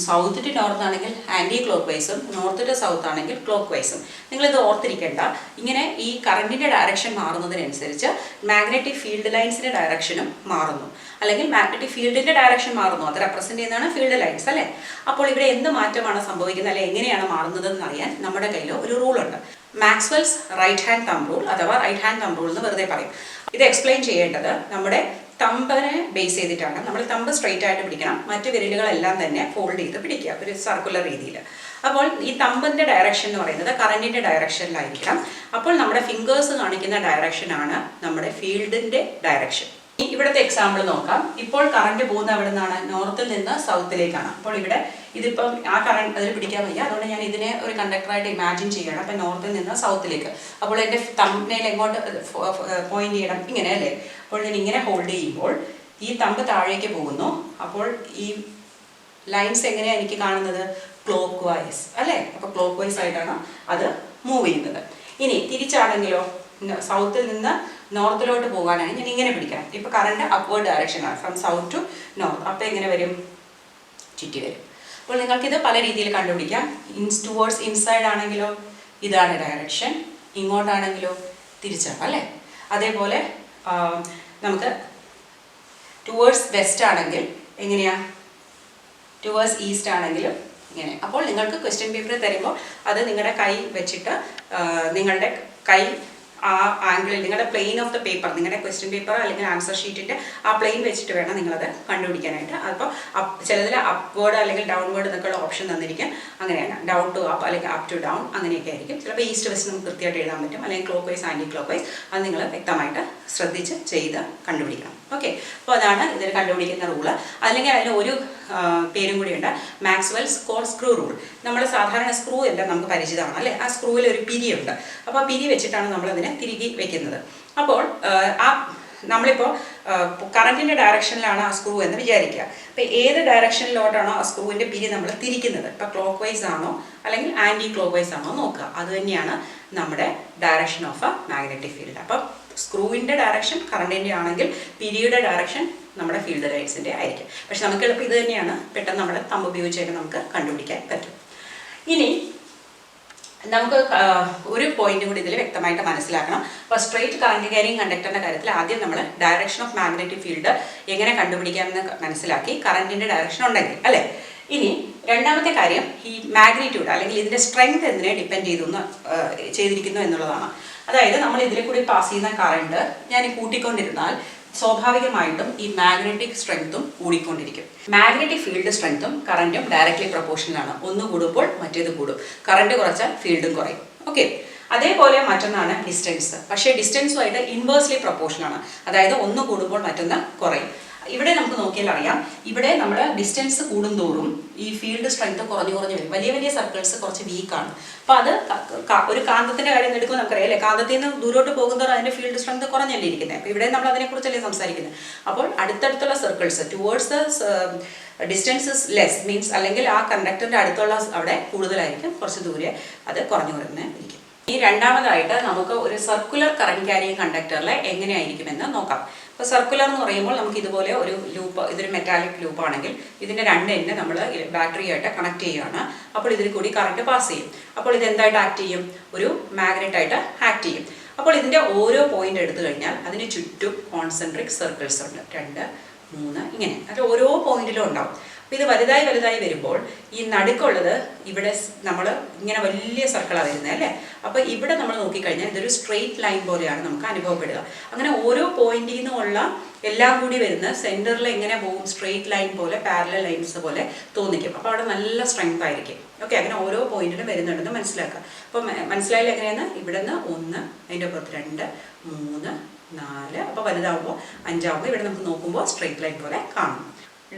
സൗത്ത് ടു നോർത്ത് ആണെങ്കിൽ ആൻറ്റി ക്ലോക്ക് വൈസും, നോർത്ത് ടു സൗത്ത് ആണെങ്കിൽ ക്ലോക്ക് വൈസും. നിങ്ങളിത് ഓർത്തിരിക്കേണ്ട. ഇങ്ങനെ ഈ കറണ്ടിൻ്റെ ഡയറക്ഷൻ മാറുന്നതിനനുസരിച്ച് മാഗ്നറ്റിക് ഫീൽഡ് ലൈൻസിൻ്റെ ഡയറക്ഷനും മാറുന്നു, അല്ലെങ്കിൽ മാഗ്നറ്റിക് ഫീൽഡിൻ്റെ ഡയറക്ഷൻ മാറുന്നു. അത് റെപ്രസെൻ്റ് ചെയ്യുന്നതാണ് ഫീൽഡ് ലൈൻസ് അല്ലേ? അപ്പോൾ ഇവിടെ എന്ത് മാറ്റമാണ് സംഭവിക്കുന്നത്, അല്ലെങ്കിൽ എങ്ങനെയാണ് മാറുന്നതെന്ന് അറിയാൻ നമ്മുടെ കയ്യിൽ ഒരു റൂളുണ്ട്. Maxwell's right hand thumb rule അഥവാ റൈറ്റ് ഹാൻഡ് തമ്പ് റൂൾ എന്ന് വെറുതെ പറയും. ഇത് എക്സ്പ്ലെയിൻ ചെയ്യേണ്ടത് നമ്മുടെ തമ്പിനെ ബേസ് ചെയ്തിട്ടാണ്. നമ്മൾ തമ്പ് സ്ട്രെയിറ്റ് ആയിട്ട് പിടിക്കണം, മറ്റു വിരലുകളെല്ലാം തന്നെ ഫോൾഡ് ചെയ്ത് പിടിക്കുക ഒരു സർക്കുലർ രീതിയിൽ. അപ്പോൾ ഈ തമ്പിൻ്റെ ഡയറക്ഷൻ എന്ന് പറയുന്നത് കറണ്ടിൻ്റെ ഡയറക്ഷനിലായിരിക്കണം. അപ്പോൾ നമ്മുടെ ഫിംഗേഴ്സ് കാണിക്കുന്ന ഡയറക്ഷനാണ് നമ്മുടെ ഫീൽഡിൻ്റെ ഡയറക്ഷൻ. ഇവിടുത്തെ എക്സാമ്പിൾ നോക്കാം. ഇപ്പോൾ കറണ്ട് പോകുന്ന എവിടെ നിന്നാണ്? നോർത്തിൽ നിന്ന് സൗത്തിലേക്കാണ്. അപ്പോൾ ഇതിപ്പം ആ കറണ്ട് അതിൽ പിടിക്കാൻ വയ്യ, അതുകൊണ്ട് ഞാൻ ഇതിനെ ഒരു കണ്ടക്ടറായിട്ട് ഇമാജിൻ ചെയ്യണം. അപ്പം നോർത്തിൽ നിന്ന് സൗത്തിലേക്ക്. അപ്പോൾ എൻ്റെ തമ്പിനേൽ എങ്ങോട്ട് പോയിന്റ് ചെയ്യണം? ഇങ്ങനെ അല്ലേ? അപ്പോൾ ഞാൻ ഇങ്ങനെ ഹോൾഡ് ചെയ്യുമ്പോൾ ഈ തമ്പ് താഴേക്ക് പോകുന്നു. അപ്പോൾ ഈ ലൈൻസ് എങ്ങനെയാണ് എനിക്ക് കാണുന്നത്? ക്ലോക്ക് വൈസ് അല്ലേ? അപ്പോൾ ക്ലോക്ക് വൈസ് ആയിട്ടാണ് അത് മൂവ് ചെയ്യുന്നത്. ഇനി തിരിച്ചാണെങ്കിലോ, സൗത്തിൽ നിന്ന് നോർത്തിലോട്ട് പോകാനാണ് ഞാൻ ഇങ്ങനെ പിടിക്കണം. ഇപ്പോൾ കറണ്ട് അപ്വേർഡ് ഡയറക്ഷനാണ്, ഫ്രം സൗത്ത് ടു നോർത്ത്. അപ്പോൾ എങ്ങനെ വരും? ചുറ്റി വരും. അപ്പോൾ നിങ്ങൾക്കിത് പല രീതിയിൽ കണ്ടുപിടിക്കാം. ടുവേർഡ്സ് ഇൻസൈഡ് ആണെങ്കിലോ ഇതാണ് ഡയറക്ഷൻ, ഇങ്ങോട്ടാണെങ്കിലോ തിരിച്ചാണ് അല്ലേ? അതേപോലെ നമുക്ക് ടുവേർഡ്സ് വെസ്റ്റ് ആണെങ്കിൽ എങ്ങനെയാ? ടുവേർഡ്സ് ഈസ്റ്റ് ആണെങ്കിലും ഇങ്ങനെ. അപ്പോൾ നിങ്ങൾക്ക് ക്വസ്റ്റ്യൻ പേപ്പർ തരുമ്പോൾ അത് നിങ്ങളുടെ കൈ വെച്ചിട്ട് നിങ്ങളുടെ കൈ ആ ആംഗിളിൽ, നിങ്ങളുടെ പ്ലെയിൻ ഓഫ് ദ പേപ്പർ, നിങ്ങളുടെ ക്വസ്റ്റ്യൻ പേപ്പർ അല്ലെങ്കിൽ ആൻസർ ഷീറ്റിൻ്റെ ആ പ്ലെയിൻ വെച്ചിട്ട് വേണം നിങ്ങളത് കണ്ടുപിടിക്കാനായിട്ട്. അപ്പോൾ ചിലതിൽ അപ്വേർഡ് അല്ലെങ്കിൽ ഡൗൺവേർഡ് എന്നൊക്കെയുള്ള ഓപ്ഷൻ തന്നിരിക്കും. അങ്ങനെയാണ് ഡൗൺ ടു അപ്പ് അല്ലെങ്കിൽ അപ്പ് ടു ഡൗൺ അങ്ങനെയൊക്കെ ആയിരിക്കും. ചിലപ്പോൾ ഈസ്റ്റ് വെസ്റ്റ് നമുക്ക് കൃത്യമായിട്ട് എഴുതാൻ പറ്റും, അല്ലെങ്കിൽ clockwise anticlockwise. അത് നിങ്ങൾ വ്യക്തമായിട്ട് ശ്രദ്ധിച്ച് ചെയ്ത് കണ്ടുപിടിക്കണം. ഓക്കെ, അപ്പോൾ അതാണ് ഇതിൽ കണ്ടുപിടിക്കുന്ന റൂള്. അല്ലെങ്കിൽ അതിന് ഒരു പേരും കൂടിയുണ്ട്, മാക്സ്വെൽസ് കോർ സ്ക്രൂ റൂൾ. നമ്മൾ സാധാരണ സ്ക്രൂ എല്ലാം നമുക്ക് പരിചിതമാണ് അല്ലേ? ആ സ്ക്രൂവിൽ ഒരു പിരിയുണ്ട്. അപ്പോൾ ആ പിരി വെച്ചിട്ടാണ് നമ്മളതിനെ തിരികെ വെക്കുന്നത്. അപ്പോൾ നമ്മളിപ്പോൾ കറണ്ടിൻ്റെ ഡയറക്ഷനിലാണ് ആ സ്ക്രൂ എന്ന് വിചാരിക്കുക. അപ്പോൾ ഏത് ഡയറക്ഷനിലോട്ടാണോ ആ സ്ക്രൂവിൻ്റെ പിരി നമ്മൾ തിരിക്കുന്നത്, ഇപ്പോൾ ക്ലോക്ക് വൈസ് ആണോ അല്ലെങ്കിൽ ആൻറ്റി ക്ലോക്ക് വൈസ് ആണോ നോക്കുക. അത് തന്നെയാണ് നമ്മുടെ direction of A magnetic field. അപ്പം സ്ക്രൂവിൻ്റെ ഡയറക്ഷൻ കറണ്ടിൻ്റെ ആണെങ്കിൽ പിരിയുടെ ഡയറക്ഷൻ നമ്മുടെ ഫീൽഡ് ലൈൻസിൻ്റെ ആയിരിക്കും. പക്ഷെ നമുക്ക് എളുപ്പം ഇത് തന്നെയാണ്, പെട്ടെന്ന് നമ്മുടെ തമ്പ് ഉപയോഗിച്ചായിട്ട് നമുക്ക് കണ്ടുപിടിക്കാൻ പറ്റും. ഇനി നമുക്ക് ഒരു പോയിന്റ് കൂടി ഇതിൽ വ്യക്തമായിട്ട് മനസ്സിലാക്കണം. അപ്പോൾ സ്ട്രെയിറ്റ് കറണ്ട് ക്യാരിങ് കണ്ടക്ടറിൻ്റെ കാര്യത്തിൽ ആദ്യം നമ്മൾ ഡയറക്ഷൻ ഓഫ് മാഗ്നറ്റിക് ഫീൽഡ് എങ്ങനെ കണ്ടുപിടിക്കാമെന്ന് മനസ്സിലാക്കി, കറണ്ടിൻ്റെ ഡയറക്ഷൻ ഉണ്ടെങ്കിൽ അല്ലേ. ഇനി രണ്ടാമത്തെ കാര്യം, ഈ മാഗ്നിറ്റ്യൂഡ് അല്ലെങ്കിൽ ഇതിൻ്റെ സ്ട്രെങ്ത് എന്തിനെ ഡിപ്പെൻഡ് ചെയ്തിരിക്കുന്നു എന്നുള്ളതാണ്. അതായത് നമ്മൾ ഇതിൽ കൂടി പാസ് ചെയ്യുന്ന കറണ്ട് ഞാൻ കൂട്ടിക്കൊണ്ടിരുന്നാൽ സ്വാഭാവികമായിട്ടും ഈ മാഗ്നറ്റിക് സ്ട്രെങ്ത്തും കൂടിക്കൊണ്ടിരിക്കും. മാഗ്നറ്റിക് ഫീൽഡ് സ്ട്രെങ്ത്തും കറണ്ടും ഡയറക്ട്ലി പ്രൊപ്പോർഷണലാണ്. ഒന്ന് കൂടുമ്പോൾ മറ്റേത് കൂടും. കറണ്ട് കുറച്ചാൽ ഫീൽഡും കുറയും. ഓക്കെ, അതേപോലെ മറ്റൊന്നാണ് ഡിസ്റ്റൻസ്. പക്ഷേ ഡിസ്റ്റൻസുമായിട്ട് ഇൻവേഴ്സ്ലി പ്രൊപ്പോർഷനാണ്. അതായത് ഒന്ന് കൂടുമ്പോൾ മറ്റൊന്ന് കുറയും. ഇവിടെ നമുക്ക് നോക്കിയാൽ അറിയാം, ഇവിടെ നമ്മൾ ഡിസ്റ്റൻസ് കൂടുന്തോറും ഈ ഫീൽഡ് സ്ട്രെങ്ത് കുറഞ്ഞു വരും. വലിയ വലിയ സർക്കിൾസ് കുറച്ച് വീക്കാണ്. അപ്പോൾ അത് ഒരു കാന്തത്തിൻ്റെ കാര്യം എടുക്കുമ്പോൾ നമുക്കറിയാം അല്ലേ, കാന്തത്തിൽ നിന്ന് ദൂരോട്ട് പോകുന്നതോറും അതിൻ്റെ ഫീൽഡ് സ്ട്രെങ്ത് കുറഞ്ഞല്ലേ ഇരിക്കുന്നത്. അപ്പോൾ ഇവിടെ നമ്മൾ അതിനെക്കുറിച്ചല്ലേ സംസാരിക്കുന്നത്. അപ്പോൾ അടുത്തടുത്തുള്ള circles towards the distance is less means, അല്ലെങ്കിൽ ആ കണ്ടക്ടറിൻ്റെ അടുത്തുള്ള അവിടെ കൂടുതലായിരിക്കും, കുറച്ച് ദൂരെ അത് കുറഞ്ഞു വരുന്നതായിരിക്കും. ഈ രണ്ടാമതായിട്ട് നമുക്ക് ഒരു സർക്കുലർ കറന്റ് ക്യാരിയിങ് കണ്ടക്ടറിൽ എങ്ങനെയായിരിക്കുമെന്ന് നോക്കാം. ഇപ്പോൾ സർക്കുലർ എന്ന് പറയുമ്പോൾ നമുക്ക് ഇതുപോലെ ഒരു ലൂപ്പ്, ഇതൊരു മെറ്റാലിക് ലൂപ്പ് ആണെങ്കിൽ ഇതിൻ്റെ രണ്ട് എൻഡ് നമ്മൾ ബാറ്ററിയായിട്ട് കണക്ട് ചെയ്യുകയാണ്. അപ്പോൾ ഇതിൽ കൂടി കറണ്ട് പാസ് ചെയ്യും. അപ്പോൾ ഇത് എന്തായിട്ട് ആക്ട് ചെയ്യും? ഒരു മാഗ്നറ്റായിട്ട് ആക്ട് ചെയ്യും. അപ്പോൾ ഇതിൻ്റെ ഓരോ പോയിന്റ് എടുത്തു കഴിഞ്ഞാൽ അതിന് ചുറ്റും കോൺസെൻട്രിക് സർക്കിൾസ് ഉണ്ട്, 2, 3 ഇങ്ങനെ. അത് ഓരോ പോയിന്റിലും ഉണ്ടാവും. അപ്പോൾ ഇത് വലുതായി വലുതായി വരുമ്പോൾ ഈ നടുക്കുള്ളത് ഇവിടെ നമ്മൾ ഇങ്ങനെ വലിയ സർക്കിളാണ് വരുന്നത് അല്ലേ. അപ്പോൾ ഇവിടെ നമ്മൾ നോക്കിക്കഴിഞ്ഞാൽ ഇതൊരു സ്ട്രെയിറ്റ് ലൈൻ പോലെയാണ് നമുക്ക് അനുഭവപ്പെടുക. അങ്ങനെ ഓരോ പോയിന്റിൽ നിന്നുമുള്ള എല്ലാം കൂടി വരുന്ന സെൻറ്ററിൽ എങ്ങനെ പോകും, സ്ട്രെയിറ്റ് ലൈൻ പോലെ പാരലൽ ലൈൻസ് പോലെ തോന്നിക്കും. അപ്പോൾ അവിടെ നല്ല സ്ട്രെങ്ത് ആയിരിക്കും. ഓക്കെ, അങ്ങനെ ഓരോ പോയിന്റിലും വരുന്നുണ്ടെന്ന് മനസ്സിലാക്കുക. അപ്പോൾ മനസ്സിലായാലും എങ്ങനെയാണ്, ഇവിടെ നിന്ന് 1, അതിൻ്റെ പുറത്ത് 2, 3, 4, അപ്പോൾ വലുതാകുമ്പോൾ 5 ആകുമ്പോൾ ഇവിടെ നമുക്ക് നോക്കുമ്പോൾ സ്ട്രെയിറ്റ് ലൈൻ പോലെ കാണും.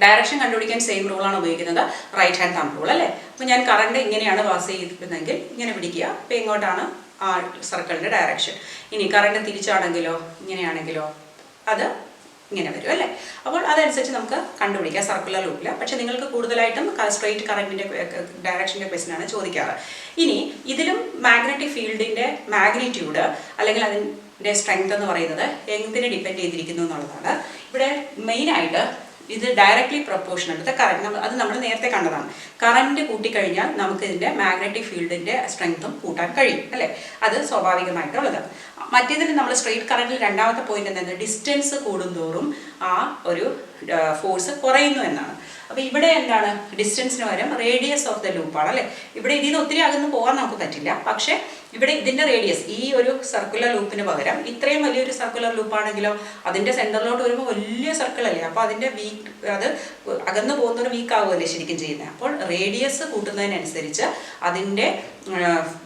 ഡയറക്ഷൻ കണ്ടുപിടിക്കാൻ സെയിം റൂളാണ് ഉപയോഗിക്കുന്നത്, റൈറ്റ് ഹാൻഡ് തമ്പ് റൂൾ അല്ലേ. അപ്പോൾ ഞാൻ കറണ്ട് ഇങ്ങനെയാണ് പാസ് ചെയ്തിരുന്നെങ്കിൽ ഇങ്ങനെ പിടിക്കുക. അപ്പോൾ എങ്ങോട്ടാണ് ആ സർക്കിളിൻ്റെ ഡയറക്ഷൻ. ഇനി കറണ്ട് തിരിച്ചാണെങ്കിലോ ഇങ്ങനെയാണെങ്കിലോ അത് ഇങ്ങനെ വരും അല്ലേ. അപ്പോൾ അതനുസരിച്ച് നമുക്ക് കണ്ടുപിടിക്കാം സർക്കുലർ ലൂപ്പിൽ. പക്ഷേ നിങ്ങൾക്ക് കൂടുതലായിട്ടും സ്ട്രെയിറ്റ് കറണ്ടിൻ്റെ ഡയറക്ഷൻ്റെ ക്വസ്റ്റ്യനാണ് ചോദിക്കാറ്. ഇനി ഇതിലും മാഗ്നറ്റിക് ഫീൽഡിൻ്റെ മാഗ്നിറ്റ്യൂഡ് അല്ലെങ്കിൽ അതിൻ്റെ സ്ട്രെങ്ത് എന്ന് പറയുന്നത് എന്തിനെ ഡിപ്പെൻഡ് ചെയ്തിരിക്കുന്നു എന്നുള്ളതാണ്. ഇവിടെ മെയിനായിട്ട് ഇത് ഡയറക്ട്ലി പ്രൊപ്പോർഷണൽ ടു കറണ്ട്. അത് നമ്മൾ നേരത്തെ കണ്ടതാണ്. കറണ്ട് കൂട്ടിക്കഴിഞ്ഞാൽ നമുക്ക് ഇതിൻ്റെ മാഗ്നറ്റിക് ഫീൽഡിൻ്റെ സ്ട്രെങ്ത്തും കൂട്ടാൻ കഴിയും അല്ലേ. അത് സ്വാഭാവികമായിട്ടുള്ളതാണ്. മറ്റേതിൽ നമ്മൾ സ്ട്രെയിറ്റ് കറണ്ടിൽ രണ്ടാമത്തെ പോയിന്റ് എന്താണ്, ഡിസ്റ്റൻസ് കൂടുന്തോറും ആ ഒരു ഫോഴ്സ് കുറയുന്നു എന്നാണ്. അപ്പോൾ ഇവിടെ എന്താണ്, ഡിസ്റ്റൻസിന് പകരം റേഡിയസ് ഓഫ് ദ ലൂപ്പാണ് അല്ലേ. ഇവിടെ ഇതിൽ നിന്ന് ഒത്തിരി അകന്ന് പോകാൻ നമുക്ക് പറ്റില്ല. പക്ഷേ ഇവിടെ ഇതിൻ്റെ റേഡിയസ്, ഈ ഒരു സർക്കുലർ ലൂപ്പിന് പകരം ഇത്രയും വലിയൊരു സർക്കുലർ ലൂപ്പാണെങ്കിലോ അതിൻ്റെ സെൻറ്ററിലോട്ട് വരുമ്പോൾ വലിയ സർക്കിളല്ലേ. അപ്പോൾ അതിൻ്റെ അത് അകന്ന് പോകുന്നൊരു വീക്കാവുമല്ലേ ശരിക്കും ചെയ്യുന്നത്. അപ്പോൾ റേഡിയസ് കൂട്ടുന്നതിനനുസരിച്ച് അതിൻ്റെ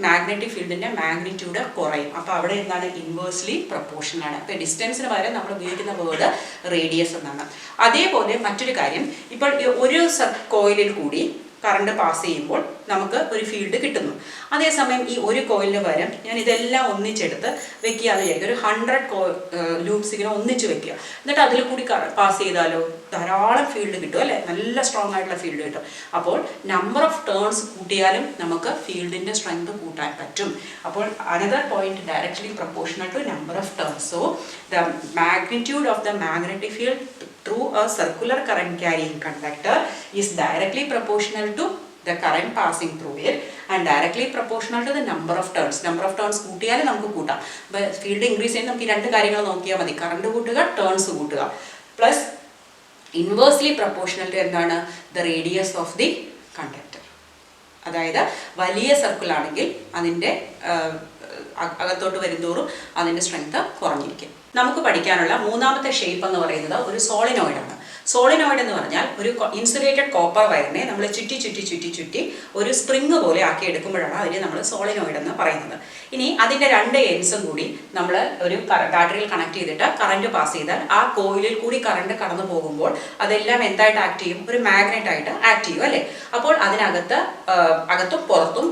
മാഗ്നറ്റിക് ഫീൽഡിൻ്റെ മാഗ്നിറ്റ്യൂഡ് കുറയും. അപ്പോൾ അവിടെ എന്താണ്, ഇൻവേഴ്സ്ലി പ്രൊപ്പോർഷണൽ ആണ്. അപ്പോൾ ഡിസ്റ്റൻസിന് പകരം നമ്മൾ ഉപയോഗിക്കുന്ന വേർഡ് റേഡിയസ് എന്നാണ്. അതേപോലെ മറ്റൊരു കാര്യം, ഇപ്പോൾ ഒരു കോയിലിൽ കൂടി കറണ്ട് പാസ് ചെയ്യുമ്പോൾ നമുക്ക് ഒരു ഫീൽഡ് കിട്ടുന്നു. അതേസമയം ഈ ഒരു കോയിലിന് പകരം ഞാൻ ഇതെല്ലാം ഒന്നിച്ചെടുത്ത് വെക്കുക എന്ന് വിചാരിക്കും. ഒരു 100 ലൂപ്സ് ഇങ്ങനെ ഒന്നിച്ച് വെക്കുക. എന്നിട്ട് അതിൽ കൂടി പാസ് ചെയ്താലോ ധാരാളം ഫീൽഡ് കിട്ടും അല്ലേ, നല്ല സ്ട്രോങ് ആയിട്ടുള്ള ഫീൽഡ് കിട്ടും. അപ്പോൾ നമ്പർ ഓഫ് ടേൺസ് കൂട്ടിയാലും നമുക്ക് ഫീൽഡിൻ്റെ സ്ട്രെങ്ത് കൂട്ടാൻ പറ്റും. അപ്പോൾ another point directly proportional to number of turns. So the magnitude of the magnetic field through a circular current carrying conductor is directly proportional to the current passing through it and directly proportional to the number of turns. Number of turns കൂട്ടിയാലും നമുക്ക് കൂട്ടാം. അപ്പോൾ field increase ചെയ്യാൻ നമുക്ക് ഈ രണ്ട് കാര്യങ്ങൾ നോക്കിയാൽ മതി, കറണ്ട് കൂട്ടുക, ടേൺസ് കൂട്ടുക. പ്ലസ് ഇൻവേഴ്സ്ലി പ്രൊപ്പോർഷണൽ ടു എന്താണ്, the radius of the conductor. അതായത് വലിയ സർക്കിളാണെങ്കിൽ അതിൻ്റെ അകത്തോട്ട് വരുന്തോറും അതിൻ്റെ സ്ട്രെങ്ത് കുറഞ്ഞിരിക്കും. നമുക്ക് പഠിക്കാനുള്ള മൂന്നാമത്തെ ഷേപ്പ് എന്ന് പറയുന്നത് ഒരു സോളിനോയിഡാണ്. സോളിനോയിഡ് എന്ന് പറഞ്ഞാൽ ഒരു ഇൻസുലേറ്റഡ് കോപ്പർ വയറിനെ നമ്മൾ ചുറ്റി ഒരു സ്പ്രിങ് പോലെ ആക്കി എടുക്കുമ്പോഴാണ് അതിനെ നമ്മൾ സോളിനോയിഡ് എന്ന് പറയുന്നത്. ഇനി അതിൻ്റെ 2 എൻഡ്സും കൂടി നമ്മൾ ഒരു ബാറ്ററിയിൽ കണക്ട് ചെയ്തിട്ട് കറണ്ട് പാസ് ചെയ്താൽ ആ കോയിലിൽ കൂടി കറണ്ട് കടന്നു പോകുമ്പോൾ അതെല്ലാം എന്തായിട്ട് ആക്ട് ചെയ്യും, ഒരു മാഗ്നറ്റ് ആയിട്ട് ആക്ട് ചെയ്യും അല്ലേ. അപ്പോൾ അകത്തും പുറത്തും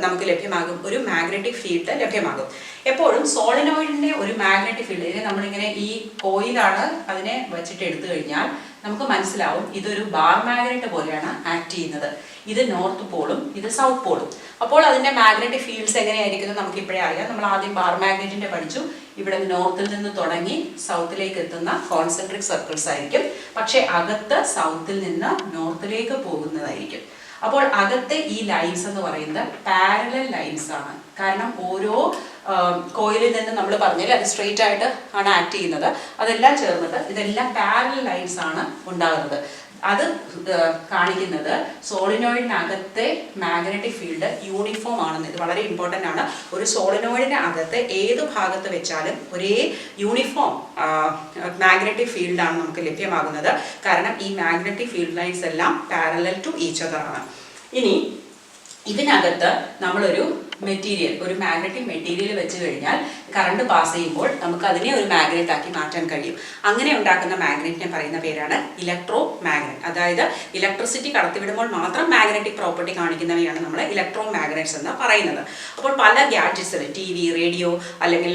നമുക്ക് ലഭ്യമാകും, ഒരു മാഗ്നറ്റിക് ഫീൽഡ് ലഭ്യമാകും. എപ്പോഴും സോളിനോയിഡിൻ്റെ ഒരു മാഗ്നറ്റിക് ഫീൽഡ്, ഇതിനെ നമ്മളിങ്ങനെ ഈ കോയിലാണ് അതിനെ വെച്ചിട്ട് എടുത്തു കഴിഞ്ഞാൽ നമുക്ക് മനസ്സിലാവും ഇതൊരു ബാർ മാഗ്നറ്റ് പോലെയാണ് ആക്ട് ചെയ്യുന്നത്. ഇത് നോർത്ത് പോളും ഇത് സൗത്ത് പോളും. അപ്പോൾ അതിൻ്റെ മാഗ്നറ്റിക് ഫീൽഡ്സ് എങ്ങനെയായിരിക്കുന്നത് നമുക്ക് ഇപ്പോഴേ അറിയാം. നമ്മൾ ആദ്യം ബാർ മാഗ്നറ്റിൻ്റെ പഠിച്ചു. ഇവിടെ നോർത്തിൽ നിന്ന് തുടങ്ങി സൗത്തിലേക്ക് എത്തുന്ന കോൺസെൻട്രിക് സർക്കിൾസ് ആയിരിക്കും. പക്ഷേ അകത്ത് സൗത്തിൽ നിന്ന് നോർത്തിലേക്ക് പോകുന്നതായിരിക്കും. അപ്പോൾ അകത്തെ ഈ ലൈൻസ് എന്ന് പറയുന്നത് പാരലൽ ലൈൻസ് ആണ്. കാരണം ഓരോ കോയിലിൽ നിന്ന് നമ്മൾ പറഞ്ഞാൽ അത് സ്ട്രെയിറ്റ് ആയിട്ട് ആണ് ആക്ട് ചെയ്യുന്നത്. അതെല്ലാം ചേർന്നിട്ട് ഇതെല്ലാം പാരലൽ ലൈൻസ് ആണ് ഉണ്ടാകുന്നത്. അത് കാണിക്കുന്നത് സോളിനോയിഡിനകത്തെ മാഗ്നറ്റിക് ഫീൽഡ് യൂണിഫോം ആണെന്ന്. ഇത് വളരെ ഇമ്പോർട്ടൻ്റ് ആണ്. ഒരു സോളിനോയിഡിൻ്റെ അകത്ത് ഏത് ഭാഗത്ത് വെച്ചാലും ഒരേ യൂണിഫോം മാഗ്നറ്റിക് ഫീൽഡാണ് നമുക്ക് ലഭ്യമാകുന്നത്. കാരണം ഈ മാഗ്നറ്റിക് ഫീൽഡ് ലൈൻസ് എല്ലാം പാരലൽ ടു ഈച്ച് അതർ ആണ്. ഇനി ഇതിനകത്ത് നമ്മളൊരു മെറ്റീരിയൽ, ഒരു മാഗ്നറ്റിക് മെറ്റീരിയൽ വെച്ച് കഴിഞ്ഞാൽ കറണ്ട് പാസ് ചെയ്യുമ്പോൾ നമുക്ക് അതിനെ ഒരു മാഗ്നറ്റ് ആക്കി മാറ്റാൻ കഴിയും. അങ്ങനെ ഉണ്ടാക്കുന്ന മാഗ്നറ്റിനെ പറയുന്ന പേരാണ് ഇലക്ട്രോ മാഗ്നറ്റ്. അതായത് ഇലക്ട്രിസിറ്റി കടത്തിവിടുമ്പോൾ മാത്രം മാഗ്നറ്റിക് പ്രോപ്പർട്ടി കാണിക്കുന്നവയാണ് നമ്മൾ ഇലക്ട്രോ മാഗ്നറ്റ്സ് എന്ന് പറയുന്നത്. അപ്പോൾ പല ഗാഡ്ജറ്റ്സിലും, TV, റേഡിയോ അല്ലെങ്കിൽ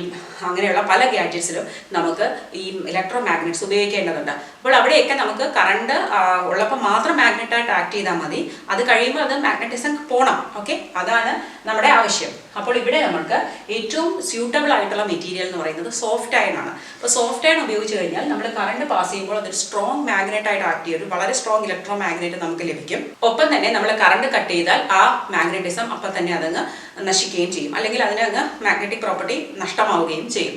അങ്ങനെയുള്ള പല ഗാഡ്ജറ്റ്സിലും നമുക്ക് ഈ ഇലക്ട്രോ മാഗ്നറ്റ്സ് ഉപയോഗിക്കേണ്ടതുണ്ട്. അപ്പോൾ അവിടെയൊക്കെ നമുക്ക് കറണ്ട് ഉള്ളപ്പോൾ മാത്രം മാഗ്നറ്റായിട്ട് ആക്ട് ചെയ്താൽ മതി. അത് കഴിയുമ്പോൾ അത് മാഗ്നറ്റിസം പോകണം. ഓക്കെ, അതാണ് നമ്മുടെ ആവശ്യം. അപ്പോൾ ഇവിടെ നമുക്ക് ഏറ്റവും സ്യൂട്ടബിൾ ആയിട്ടുള്ള മെറ്റീരിയൽ എന്ന് പറയുന്നത് സോഫ്റ്റ് അയൺ ആണ്. അപ്പോൾ സോഫ്റ്റ് അയൺ ഉപയോഗിച്ച് കഴിഞ്ഞാൽ നമ്മൾ കറണ്ട് പാസ് ചെയ്യുമ്പോൾ അതൊരു സ്ട്രോങ് മാഗ്നറ്റ് ആയിട്ട് ആക്ട് ചെയ്യും, ഒരു വളരെ സ്ട്രോങ് ഇലക്ട്രോ മാഗ്നറ്റ് നമുക്ക് ലഭിക്കും. ഒപ്പം തന്നെ നമ്മൾ കറണ്ട് കട്ട് ചെയ്താൽ ആ മാഗ്നറ്റിസം അപ്പം തന്നെ അതങ്ങ് നശിക്കുകയും ചെയ്യും, അല്ലെങ്കിൽ അതിന് അങ്ങ് മാഗ്നറ്റിക് പ്രോപ്പർട്ടി നഷ്ടമാവുകയും ചെയ്യും.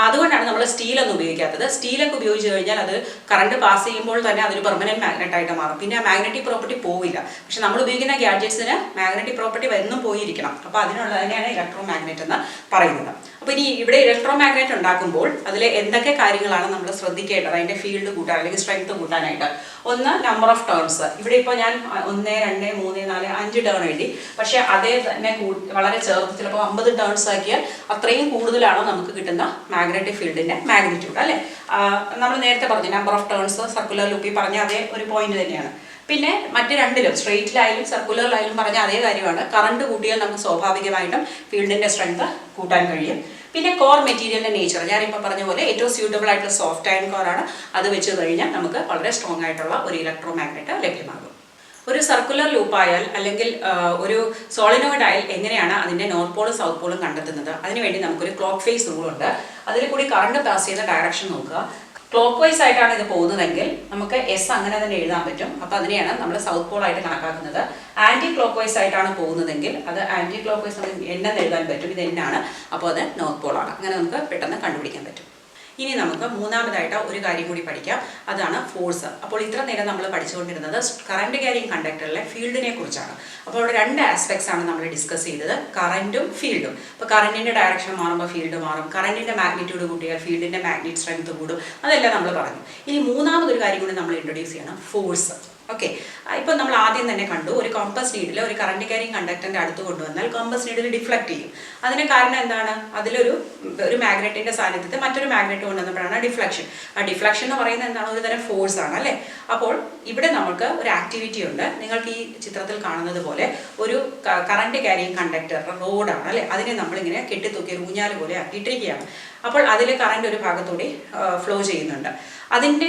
അതുകൊണ്ടാണ് നമ്മൾ സ്റ്റീലൊന്നും ഉപയോഗിക്കാത്തത്. സ്റ്റീലൊക്കെ ഉപയോഗിച്ച് കഴിഞ്ഞാൽ അത് കറണ്ട് പാസ് ചെയ്യുമ്പോൾ തന്നെ അതൊരു പെർമനന്റ് മാഗ്നറ്റ് ആയിട്ട് മാറും, പിന്നെ ആ മാഗ്നറ്റിക് പ്രോപ്പർട്ടി പോവില്ല. പക്ഷെ നമ്മൾ ഉപയോഗിക്കുന്ന ഗാഡ്ജറ്റ്സിന് മാഗ്നറ്റിക് പ്രോപ്പർട്ടി എന്നും പോയിരിക്കണം. അപ്പോൾ അതിനുള്ളതിനെയാണ് ഇലക്ട്രോ മാഗ്നറ്റ് എന്ന് പറയുന്നത്. അപ്പോൾ ഇനി ഇവിടെ ഇലക്ട്രോ മാഗ്നറ്റ് ഉണ്ടാക്കുമ്പോൾ അതിൽ എന്തൊക്കെ കാര്യങ്ങളാണ് നമ്മൾ ശ്രദ്ധിക്കേണ്ടത് അതിൻ്റെ ഫീൽഡ് കൂട്ടാൻ അല്ലെങ്കിൽ സ്ട്രെങ്ത് കൂട്ടാനായിട്ട്? ഒന്ന്, നമ്പർ ഓഫ് ടേൺസ്. ഇവിടെ ഇപ്പോൾ ഞാൻ 1, 2, 3, 4, 5 ടേൺ എഴുതി. പക്ഷേ അതേ തന്നെ വളരെ ചേർത്ത് ചിലപ്പോൾ 50 ടേൺസ് ആക്കിയാൽ അത്രയും കൂടുതലാണ് നമുക്ക് കിട്ടുന്ന മാഗ്നറ്റിക് ഫീൽഡിൻ്റെ മാഗ്നിറ്റ്യൂഡ്, അല്ലേ? നമ്മൾ നേരത്തെ പറഞ്ഞു നമ്പർ ഓഫ് ടേൺസ് സർക്കുലർ ലൂപ്പിൽ പറഞ്ഞ അതേ ഒരു പോയിന്റ് തന്നെയാണ്. പിന്നെ മറ്റ് രണ്ടിലും സ്ട്രെയിറ്റിലായാലും സർക്കുലറിലായാലും പറഞ്ഞ അതേ കാര്യമാണ്. കറണ്ട് കൂട്ടിയാൽ നമുക്ക് സ്വാഭാവികമായിട്ടും ഫീൽഡിൻ്റെ സ്ട്രെങ്ത് കൂട്ടാൻ കഴിയും. പിന്നെ കോർ മെറ്റീരിയലിൻ്റെ നേച്ചർ ഞാനിപ്പോൾ പറഞ്ഞ പോലെ ഏറ്റവും സ്യൂട്ടബിൾ ആയിട്ടുള്ള സോഫ്റ്റ് അയൺ കോറാണ്. അത് വെച്ച് കഴിഞ്ഞാൽ നമുക്ക് വളരെ സ്ട്രോങ് ആയിട്ടുള്ള ഒരു ഇലക്ട്രോ മാഗ്നറ്റ് ലഭ്യമാകും. ഒരു സർക്കുലർ ലൂപ്പായാൽ അല്ലെങ്കിൽ ഒരു സോളിനോയിഡ് ആയാൽ എങ്ങനെയാണ് അതിൻ്റെ നോർത്ത് പോളും സൗത്ത് പോളും കണ്ടെത്തുന്നത്? അതിനുവേണ്ടി നമുക്കൊരു ക്ലോക്ക് ഫേസ് റൂളുണ്ട്. അതിൽ കൂടി കറണ്ട് പാസ് ചെയ്യുന്ന ഡയറക്ഷൻ നോക്കുക. ക്ലോക്ക് വൈസ് ആയിട്ടാണ് ഇത് പോകുന്നതെങ്കിൽ നമുക്ക് എസ് അങ്ങനെ തന്നെ എഴുതാൻ പറ്റും. അപ്പോൾ അതിനെയാണ് നമ്മൾ സൗത്ത് പോൾ ആയിട്ട് കണക്കാക്കുന്നത്. ആൻറ്റി ക്ലോക്ക് വൈസ് ആയിട്ടാണ് പോകുന്നതെങ്കിൽ അത് ആൻറ്റി ക്ലോക്ക് വൈസ് നമുക്ക് എണ്ണെന്ന് എഴുതാൻ പറ്റും. ഇത് എന്നാണ്, അപ്പോൾ അത് നോർത്ത് പോളാണ്. അങ്ങനെ നമുക്ക് പെട്ടെന്ന് കണ്ടുപിടിക്കാൻ പറ്റും. ഇനി നമുക്ക് മൂന്നാമതായിട്ട് ഒരു കാര്യം കൂടി പഠിക്കാം, അതാണ് ഫോഴ്സ്. അപ്പോൾ ഇത്ര നേരം നമ്മൾ പഠിച്ചുകൊണ്ടിരുന്നത് കറണ്ട് ക്യാരിങ് കണ്ടക്ടറിലെ ഫീൽഡിനെ കുറിച്ചാണ്. അപ്പോൾ അവിടെ 2 ആസ്പെക്ട്സ് ആണ് നമ്മൾ ഡിസ്കസ് ചെയ്തത്, കറൻറ്റും ഫീൽഡും. അപ്പോൾ കറണ്ടിൻ്റെ ഡയറക്ഷൻ മാറുമ്പോൾ ഫീൽഡ് മാറും, കറണ്ടിൻ്റെ മാഗ്നിറ്റ്യൂഡ് കൂട്ടിയാൽ ഫീൽഡിൻ്റെ മാഗ്നറ്റിക് സ്ട്രെങ്ത് കൂടും, അതെല്ലാം നമ്മൾ പറഞ്ഞു. ഇനി മൂന്നാമതൊരു കാര്യം കൂടി നമ്മൾ ഇൻട്രൊഡ്യൂസ് ചെയ്യണം, ഫോഴ്സ്. ഓക്കെ, ഇപ്പം നമ്മൾ ആദ്യം തന്നെ കണ്ടു ഒരു കോമ്പസ് നീഡിൽ ഒരു കറണ്ട് ക്യാരിങ് കണ്ടക്ടറിൻ്റെ അടുത്ത് കൊണ്ടുവന്നാൽ കോമ്പസ് നീഡിൽ ഡിഫ്ലക്ട് ചെയ്യും. അതിന് കാരണം എന്താണ്? അതിലൊരു മാഗ്നറ്റിൻ്റെ സാന്നിധ്യത്തിൽ മറ്റൊരു മാഗ്നറ്റ് കൊണ്ടുവന്നപ്പോഴാണ് ഡിഫ്ലക്ഷൻ. ആ ഡിഫ്ലക്ഷൻ എന്ന് പറയുന്നത് എന്താണ്? ഒരു തരം ഫോഴ്സ് ആണ്, അല്ലേ? അപ്പോൾ ഇവിടെ നമുക്ക് ഒരു ആക്ടിവിറ്റി ഉണ്ട്. നിങ്ങൾക്ക് ഈ ചിത്രത്തിൽ കാണുന്നത് പോലെ ഒരു കറണ്ട് ക്യാരിങ് കണ്ടക്ടർ റോഡാണ്, അല്ലേ? അതിനെ നമ്മളിങ്ങനെ കെട്ടിത്തൂക്കി ഊഞ്ഞാല് പോലെ ആക്കിയിട്ടിരിക്കുകയാണ്. അപ്പോൾ അതിൽ കറണ്ട് ഒരു ഭാഗത്തൂടെ ഫ്ലോ ചെയ്യുന്നുണ്ട്. അതിൻ്റെ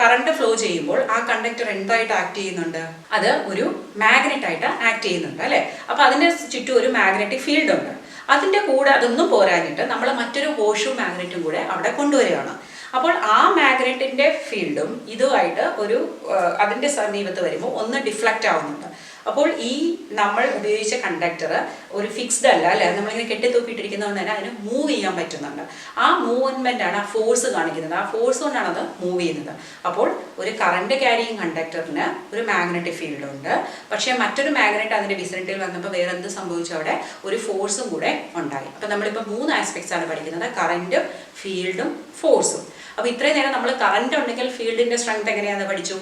കറണ്ട് ഫ്ലോ ചെയ്യുമ്പോൾ ആ കണ്ടക്ടർ എന്തായിട്ട് ആക്ട് ചെയ്യുന്നുണ്ട്? അത് ഒരു മാഗ്നറ്റ് ആയിട്ട് ആക്ട് ചെയ്യുന്നുണ്ട്, അല്ലേ? അപ്പോൾ അതിൻ്റെ ചുറ്റും ഒരു മാഗ്നറ്റിക് ഫീൽഡ് ഉണ്ട്. അതിൻ്റെ കൂടെ അതൊന്നും പോരാഞ്ഞിട്ട് നമ്മൾ മറ്റൊരു ഹോഷു മാഗ്നറ്റും കൂടെ അവിടെ കൊണ്ടുവരികയാണ്. അപ്പോൾ ആ മാഗ്നറ്റിൻ്റെ ഫീൽഡും ഇതുമായിട്ട് ഒരു അതിൻ്റെ സമീപത്ത് വരുമ്പോൾ ഒന്ന് ഡിഫ്ലക്റ്റ് ആവുന്നുണ്ട്. അപ്പോൾ ഈ നമ്മൾ ഉപയോഗിച്ച കണ്ടക്ടർ ഒരു ഫിക്സ്ഡ് അല്ല, അല്ലേ? നമ്മളിങ്ങനെ കെട്ടിത്തൂക്കിയിട്ടിരിക്കുന്നതുകൊണ്ട് തന്നെ അതിന് മൂവ് ചെയ്യാൻ പറ്റുന്നുണ്ട്. ആ മൂവ്മെൻ്റ് ആണ് ആ ഫോഴ്സ് കാണിക്കുന്നത്. ആ ഫോഴ്സ് കൊണ്ടാണ് അത് മൂവ് ചെയ്യുന്നത്. അപ്പോൾ ഒരു കറണ്ട് ക്യാരിയിങ് കണ്ടക്ടറിന് ഒരു മാഗ്നറ്റിക് ഫീൽഡ് ഉണ്ട്. പക്ഷേ മറ്റൊരു മാഗ്നറ്റ് അതിൻ്റെ വിസിനിറ്റിയിൽ വന്നപ്പോൾ വേറെ എന്ത് സംഭവിച്ചു? അവിടെ ഒരു ഫോഴ്സും കൂടെ ഉണ്ടായി. അപ്പോൾ നമ്മളിപ്പോൾ 3 ആസ്പെക്ട്സ് ആണ് പഠിക്കുന്നത്, കറൻറ്റും ഫീൽഡും ഫോഴ്സും. അപ്പോൾ ഇത്രയും നേരം നമ്മൾ കറണ്ട് ഉണ്ടെങ്കിൽ ഫീൽഡിൻ്റെ സ്ട്രെങ്ത് എങ്ങനെയാണെന്ന് പഠിച്ചു.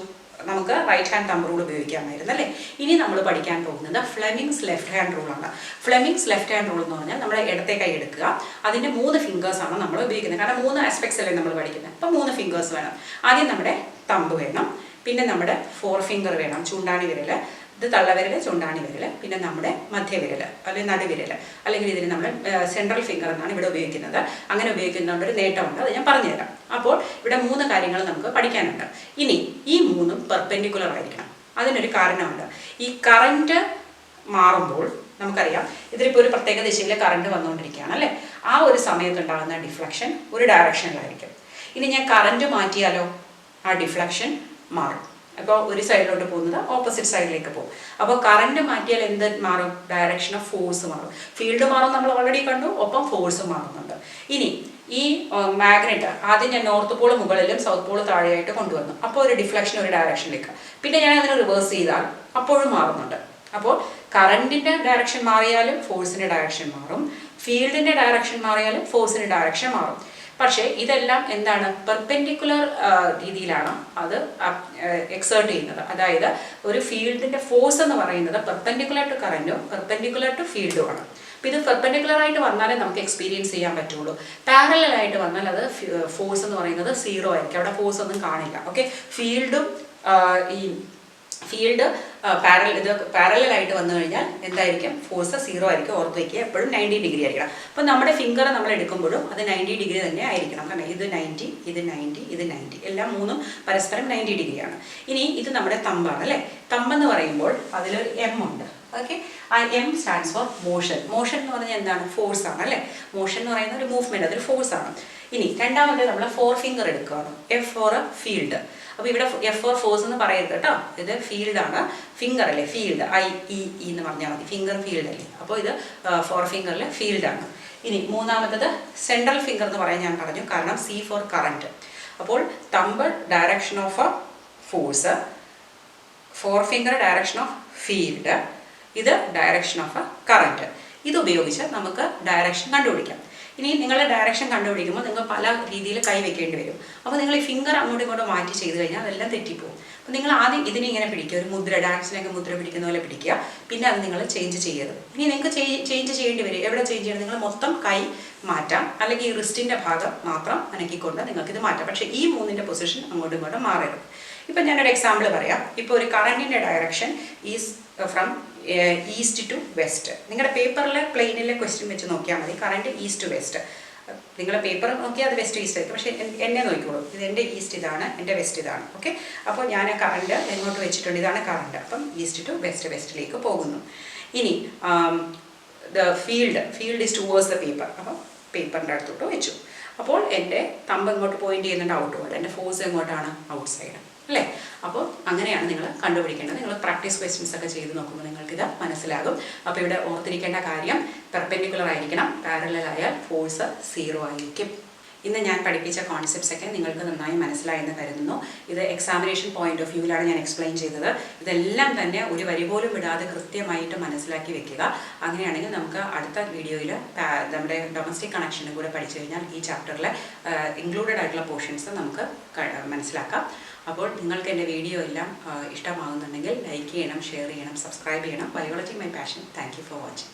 നമുക്ക് റൈറ്റ് ഹാൻഡ് തമ്പ് റൂൾ ഉപയോഗിക്കാമായിരുന്നു, അല്ലേ? ഇനി നമ്മൾ പഠിക്കാൻ പോകുന്നത് ഫ്ലെമിങ്സ് ലെഫ്റ്റ് ഹാൻഡ് റൂളാണ്. ഫ്ലെമിങ്സ് ലെഫ്റ്റ് ഹാൻഡ് റൂൾ എന്ന് പറഞ്ഞാൽ നമ്മൾ ഇടത്തെ കൈ എടുക്കുക, അതിൻ്റെ 3 ഫിംഗേഴ്സാണ് നമ്മൾ ഉപയോഗിക്കുന്നത്. കാരണം 3 ആസ്പെക്ട്സ് അല്ലേ നമ്മൾ പഠിക്കുന്നത്. അപ്പോൾ 3 ഫിംഗേഴ്സ് വേണം. ആദ്യം നമ്മുടെ തമ്പ് വേണം, പിന്നെ നമ്മുടെ 4 ഫിംഗർ വേണം, ചൂണ്ടാണി വിരൽ, ഇത് തള്ളവിരൽ, ചൂണ്ടാണി വിരൽ, പിന്നെ നമ്മുടെ മധ്യവിരൽ അല്ലെങ്കിൽ നടുവിരൽ, അല്ലെങ്കിൽ ഇതിന് നമ്മൾ സെൻട്രൽ ഫിംഗർ എന്നാണ് ഇവിടെ ഉപയോഗിക്കുന്നത്. അങ്ങനെ ഉപയോഗിക്കുന്നതുകൊണ്ട് ഒരു നേട്ടമുണ്ട്, അത് ഞാൻ പറഞ്ഞുതരാം. അപ്പോൾ ഇവിടെ 3 കാര്യങ്ങൾ നമുക്ക് പഠിക്കാനുണ്ട്. ഇനി ഈ 3ഉം പെർപെൻഡിക്കുലർ ആയിരിക്കണം. അതിനൊരു കാരണമുണ്ട്. ഈ കറണ്ട് മാറുമ്പോൾ നമുക്കറിയാം ഇതിലിപ്പോൾ ഒരു പ്രത്യേക ദിശയിൽ കറണ്ട് വന്നുകൊണ്ടിരിക്കുകയാണ്, അല്ലേ? ആ ഒരു സമയത്തുണ്ടാകുന്ന ഡിഫ്ലക്ഷൻ ഒരു ഡയറക്ഷനിലായിരിക്കും. ഇനി ഞാൻ കറണ്ട് മാറ്റിയാലോ ആ ഡിഫ്ലക്ഷൻ മാറും. അപ്പോൾ ഒരു സൈഡിലോട്ട് പോകുന്നത് ഓപ്പോസിറ്റ് സൈഡിലേക്ക് പോകും. അപ്പോൾ കറണ്ട് മാറ്റിയാൽ എന്ത് മാറും? ഡയറക്ഷൻ ഓഫ് ഫോഴ്സ് മാറും. ഫീൽഡ് മാറും, നമ്മൾ ഓൾറെഡി കണ്ടു, ഒപ്പം ഫോഴ്സ് മാറുന്നുണ്ട്. ഇനി ഈ മാഗ്നറ്റ് ആദ്യം ഞാൻ നോർത്ത് പോൾ മുകളിലും സൗത്ത് പോൾ താഴെയായിട്ട് കൊണ്ടുവന്നു. അപ്പോൾ ഒരു ഡിഫ്ലക്ഷൻ ഒരു ഡയറക്ഷനിലേക്ക്. പിന്നെ ഞാൻ അതിനെ റിവേഴ്സ് ചെയ്താൽ അപ്പോഴും മാറുന്നുണ്ട്. അപ്പോൾ കറണ്ടിൻ്റെ ഡയറക്ഷൻ മാറിയാലും ഫോഴ്സിൻ്റെ ഡയറക്ഷൻ മാറും, ഫീൽഡിൻ്റെ ഡയറക്ഷൻ മാറിയാലും ഫോഴ്സിൻ്റെ ഡയറക്ഷൻ മാറും. പക്ഷേ ഇതെല്ലാം എന്താണ്? പെർപെൻഡിക്കുലർ രീതിയിലാണ് അത് എക്സേർട്ട് ചെയ്യുന്നത്. അതായത് ഒരു ഫീൽഡിൻ്റെ ഫോഴ്സ് എന്ന് പറയുന്നത് പെർപെൻഡിക്കുലർ ടു കറൻറ്റും പെർപെൻഡിക്കുലർ ടു ഫീൽഡുമാണ്. അപ്പോൾ ഇത് പെർപെൻഡിക്കുലർ ആയിട്ട് വന്നാലേ നമുക്ക് എക്സ്പീരിയൻസ് ചെയ്യാൻ പറ്റുള്ളൂ. പാരലൽ ആയിട്ട് വന്നാൽ അത് ഫോഴ്സ് എന്ന് പറയുന്നത് 0 ആയിരിക്കും, അവിടെ ഫോഴ്സ് ഒന്നും കാണില്ല. ഓക്കെ, ഫീൽഡും ഈ ഫീൽഡ് പാരലായിട്ട് വന്നു കഴിഞ്ഞാൽ എന്തായിരിക്കും? ഫോഴ്സ് 0 ആയിരിക്കും. ഓർത്ത് വയ്ക്കുക, എപ്പോഴും 90 ഡിഗ്രി ആയിരിക്കണം. അപ്പോൾ നമ്മുടെ ഫിംഗർ നമ്മൾ എടുക്കുമ്പോഴും അത് 90 ഡിഗ്രി തന്നെ ആയിരിക്കണം. കാരണം ഇത് 90, ഇത് 90, ഇത് 90, എല്ലാം 3ഉം പരസ്പരം 90 ഡിഗ്രിയാണ്. ഇനി ഇത് നമ്മുടെ തമ്പാണ്, അല്ലേ? തമ്പെന്ന് പറയുമ്പോൾ അതിലൊരു എം ഉണ്ട്. Okay. M stands for motion. Motion എന്ന് പറഞ്ഞാൽ എന്താണ്? ഫോഴ്സ് ആണ് അല്ലേ? മോഷൻ എന്ന് പറയുന്ന ഒരു മൂവ്മെന്റ്, അതൊരു ഫോഴ്സ് ആണ്. ഇനി രണ്ടാമത് നമ്മൾ 4 ഫിംഗർ എടുക്കുകയാണ്. F for field. അപ്പോൾ ഇവിടെ F ഫോർ ഫോഴ്സ് എന്ന് പറയരുത് കേട്ടോ, ഇത് ഫീൽഡാണ്. ഫിംഗർ അല്ലേ, ഫീൽഡ്, IE എന്ന് പറഞ്ഞാൽ മതി. ഫിംഗർ ഫീൽഡ് അല്ലേ, അപ്പോൾ ഇത് 4 ഫിംഗറിലെ ഫീൽഡാണ്. ഇനി മൂന്നാമത്തത് സെൻട്രൽ ഫിംഗർ എന്ന് പറയാൻ ഞാൻ പറഞ്ഞു, കാരണം C ഫോർ കറണ്ട്. അപ്പോൾ thumb direction of force, 4 finger direction of field, ഇത് ഡയറക്ഷൻ ഓഫ് കറണ്ട്. ഇത് ഉപയോഗിച്ച് നമുക്ക് ഡയറക്ഷൻ കണ്ടുപിടിക്കാം. ഇനി നിങ്ങൾ ഡയറക്ഷൻ കണ്ടുപിടിക്കുമ്പോൾ നിങ്ങൾ പല രീതിയിൽ കൈ വെക്കേണ്ടി വരും. അപ്പോൾ നിങ്ങൾ ഈ ഫിംഗർ അങ്ങോട്ടും ഇങ്ങോട്ടും മാറ്റി ചെയ്ത് കഴിഞ്ഞാൽ അതെല്ലാം തെറ്റിപ്പോകും. അപ്പോൾ നിങ്ങൾ ആദ്യം ഇതിനെ ഇങ്ങനെ പിടിക്കുക, ഒരു മുദ്ര, ഡാൻസിനൊക്കെ മുദ്ര പിടിക്കുന്ന പോലെ പിടിക്കുക. പിന്നെ അത് നിങ്ങൾ ചേഞ്ച് ചെയ്യരുത്. ഇനി നിങ്ങൾക്ക് ചേഞ്ച് ചെയ്യേണ്ടി വരും. എവിടെ ചേഞ്ച് ചെയ്യണം? നിങ്ങൾ മൊത്തം കൈ മാറ്റാം, അല്ലെങ്കിൽ ഈ റിസ്റ്റിൻ്റെ ഭാഗം മാത്രം അനക്കിക്കൊണ്ട് നിങ്ങൾക്കിത് മാറ്റാം. പക്ഷേ ഈ 3ന്റെ പൊസിഷൻ അങ്ങോട്ടും ഇങ്ങോട്ടും മാറരുത്. ഇപ്പം ഞാനൊരു എക്സാമ്പിൾ പറയാം. ഇപ്പോൾ ഒരു കറണ്ടിൻ്റെ direction is from east to west. നിങ്ങളുടെ പേപ്പറിലെ പ്ലെയിനിലെ ക്വസ്റ്റ്യൻ വെച്ച് നോക്കിയാൽ മതി. Current east to west. നിങ്ങളുടെ പേപ്പർ നോക്കിയാൽ അത് വെസ്റ്റ് ഈസ്റ്റ് ആയിരിക്കും, പക്ഷേ എന്നെ നോക്കിക്കോളൂ. ഇത് എൻ്റെ ഈസ്റ്റ് ഇതാണ്, എൻ്റെ വെസ്റ്റ് ഇതാണ്. ഓക്കെ. അപ്പോൾ ഞാൻ കറണ്ട് എങ്ങോട്ട് വെച്ചിട്ടുണ്ട്? ഇതാണ് കറണ്ട്. അപ്പം ഈസ്റ്റ് ടു വെസ്റ്റ്, വെസ്റ്റിലേക്ക് പോകുന്നു. ഇനി field is towards the paper. അപ്പം പേപ്പറിൻ്റെ അടുത്തോട്ട് വെച്ചു. അപ്പോൾ എൻ്റെ തമ്പ് എങ്ങോട്ട് പോയിന്റ് ചെയ്യുന്നുണ്ട്? ഔട്ട്വേർഡ്. എൻ്റെ ഫോഴ്സ് എങ്ങോട്ടാണ്? ഔട്ട് സൈഡ് അല്ലേ? അപ്പോൾ അങ്ങനെയാണ് നിങ്ങൾ കണ്ടുപിടിക്കേണ്ടത്. നിങ്ങൾ പ്രാക്ടീസ് ക്വസ്റ്റ്യൻസ് ഒക്കെ ചെയ്ത് നോക്കുമ്പോൾ നിങ്ങൾക്കിത് മനസ്സിലാകും. അപ്പോൾ ഇവിടെ ഓർത്തിരിക്കേണ്ട കാര്യം, പെർപെൻഡിക്കുലർ ആയിരിക്കണം, പാരലൽ ആയാൽ ഫോഴ്സ് 0 ആയിരിക്കും. ഇന്ന് ഞാൻ പഠിപ്പിച്ച കോൺസെപ്റ്റ്സ് ഒക്കെ നിങ്ങൾക്ക് നന്നായി മനസ്സിലായെന്ന് കരുതുന്നു. ഇത് എക്സാമിനേഷൻ പോയിന്റ് ഓഫ് വ്യൂവിലാണ് ഞാൻ എക്സ്പ്ലെയിൻ ചെയ്തത്. ഇതെല്ലാം തന്നെ ഒരു വരി പോലും വിടാതെ കൃത്യമായിട്ട് മനസ്സിലാക്കി വെക്കുക. അങ്ങനെയാണെങ്കിൽ നമുക്ക് അടുത്ത വീഡിയോയിൽ നമ്മുടെ ഡൊമസ്റ്റിക് കണക്ഷനും കൂടെ പഠിച്ചു കഴിഞ്ഞാൽ ഈ ചാപ്റ്ററിലെ ഇൻക്ലൂഡഡ് ആയിട്ടുള്ള പോർഷൻസ് നമുക്ക് മനസ്സിലാക്കാം. അപ്പോൾ നിങ്ങൾക്ക് എൻ്റെ വീഡിയോ എല്ലാം ഇഷ്ടമാകുന്നുണ്ടെങ്കിൽ ലൈക്ക് ചെയ്യണം, ഷെയർ ചെയ്യണം, സബ്സ്ക്രൈബ് ചെയ്യണം. Biology my passion. Thank you for watching.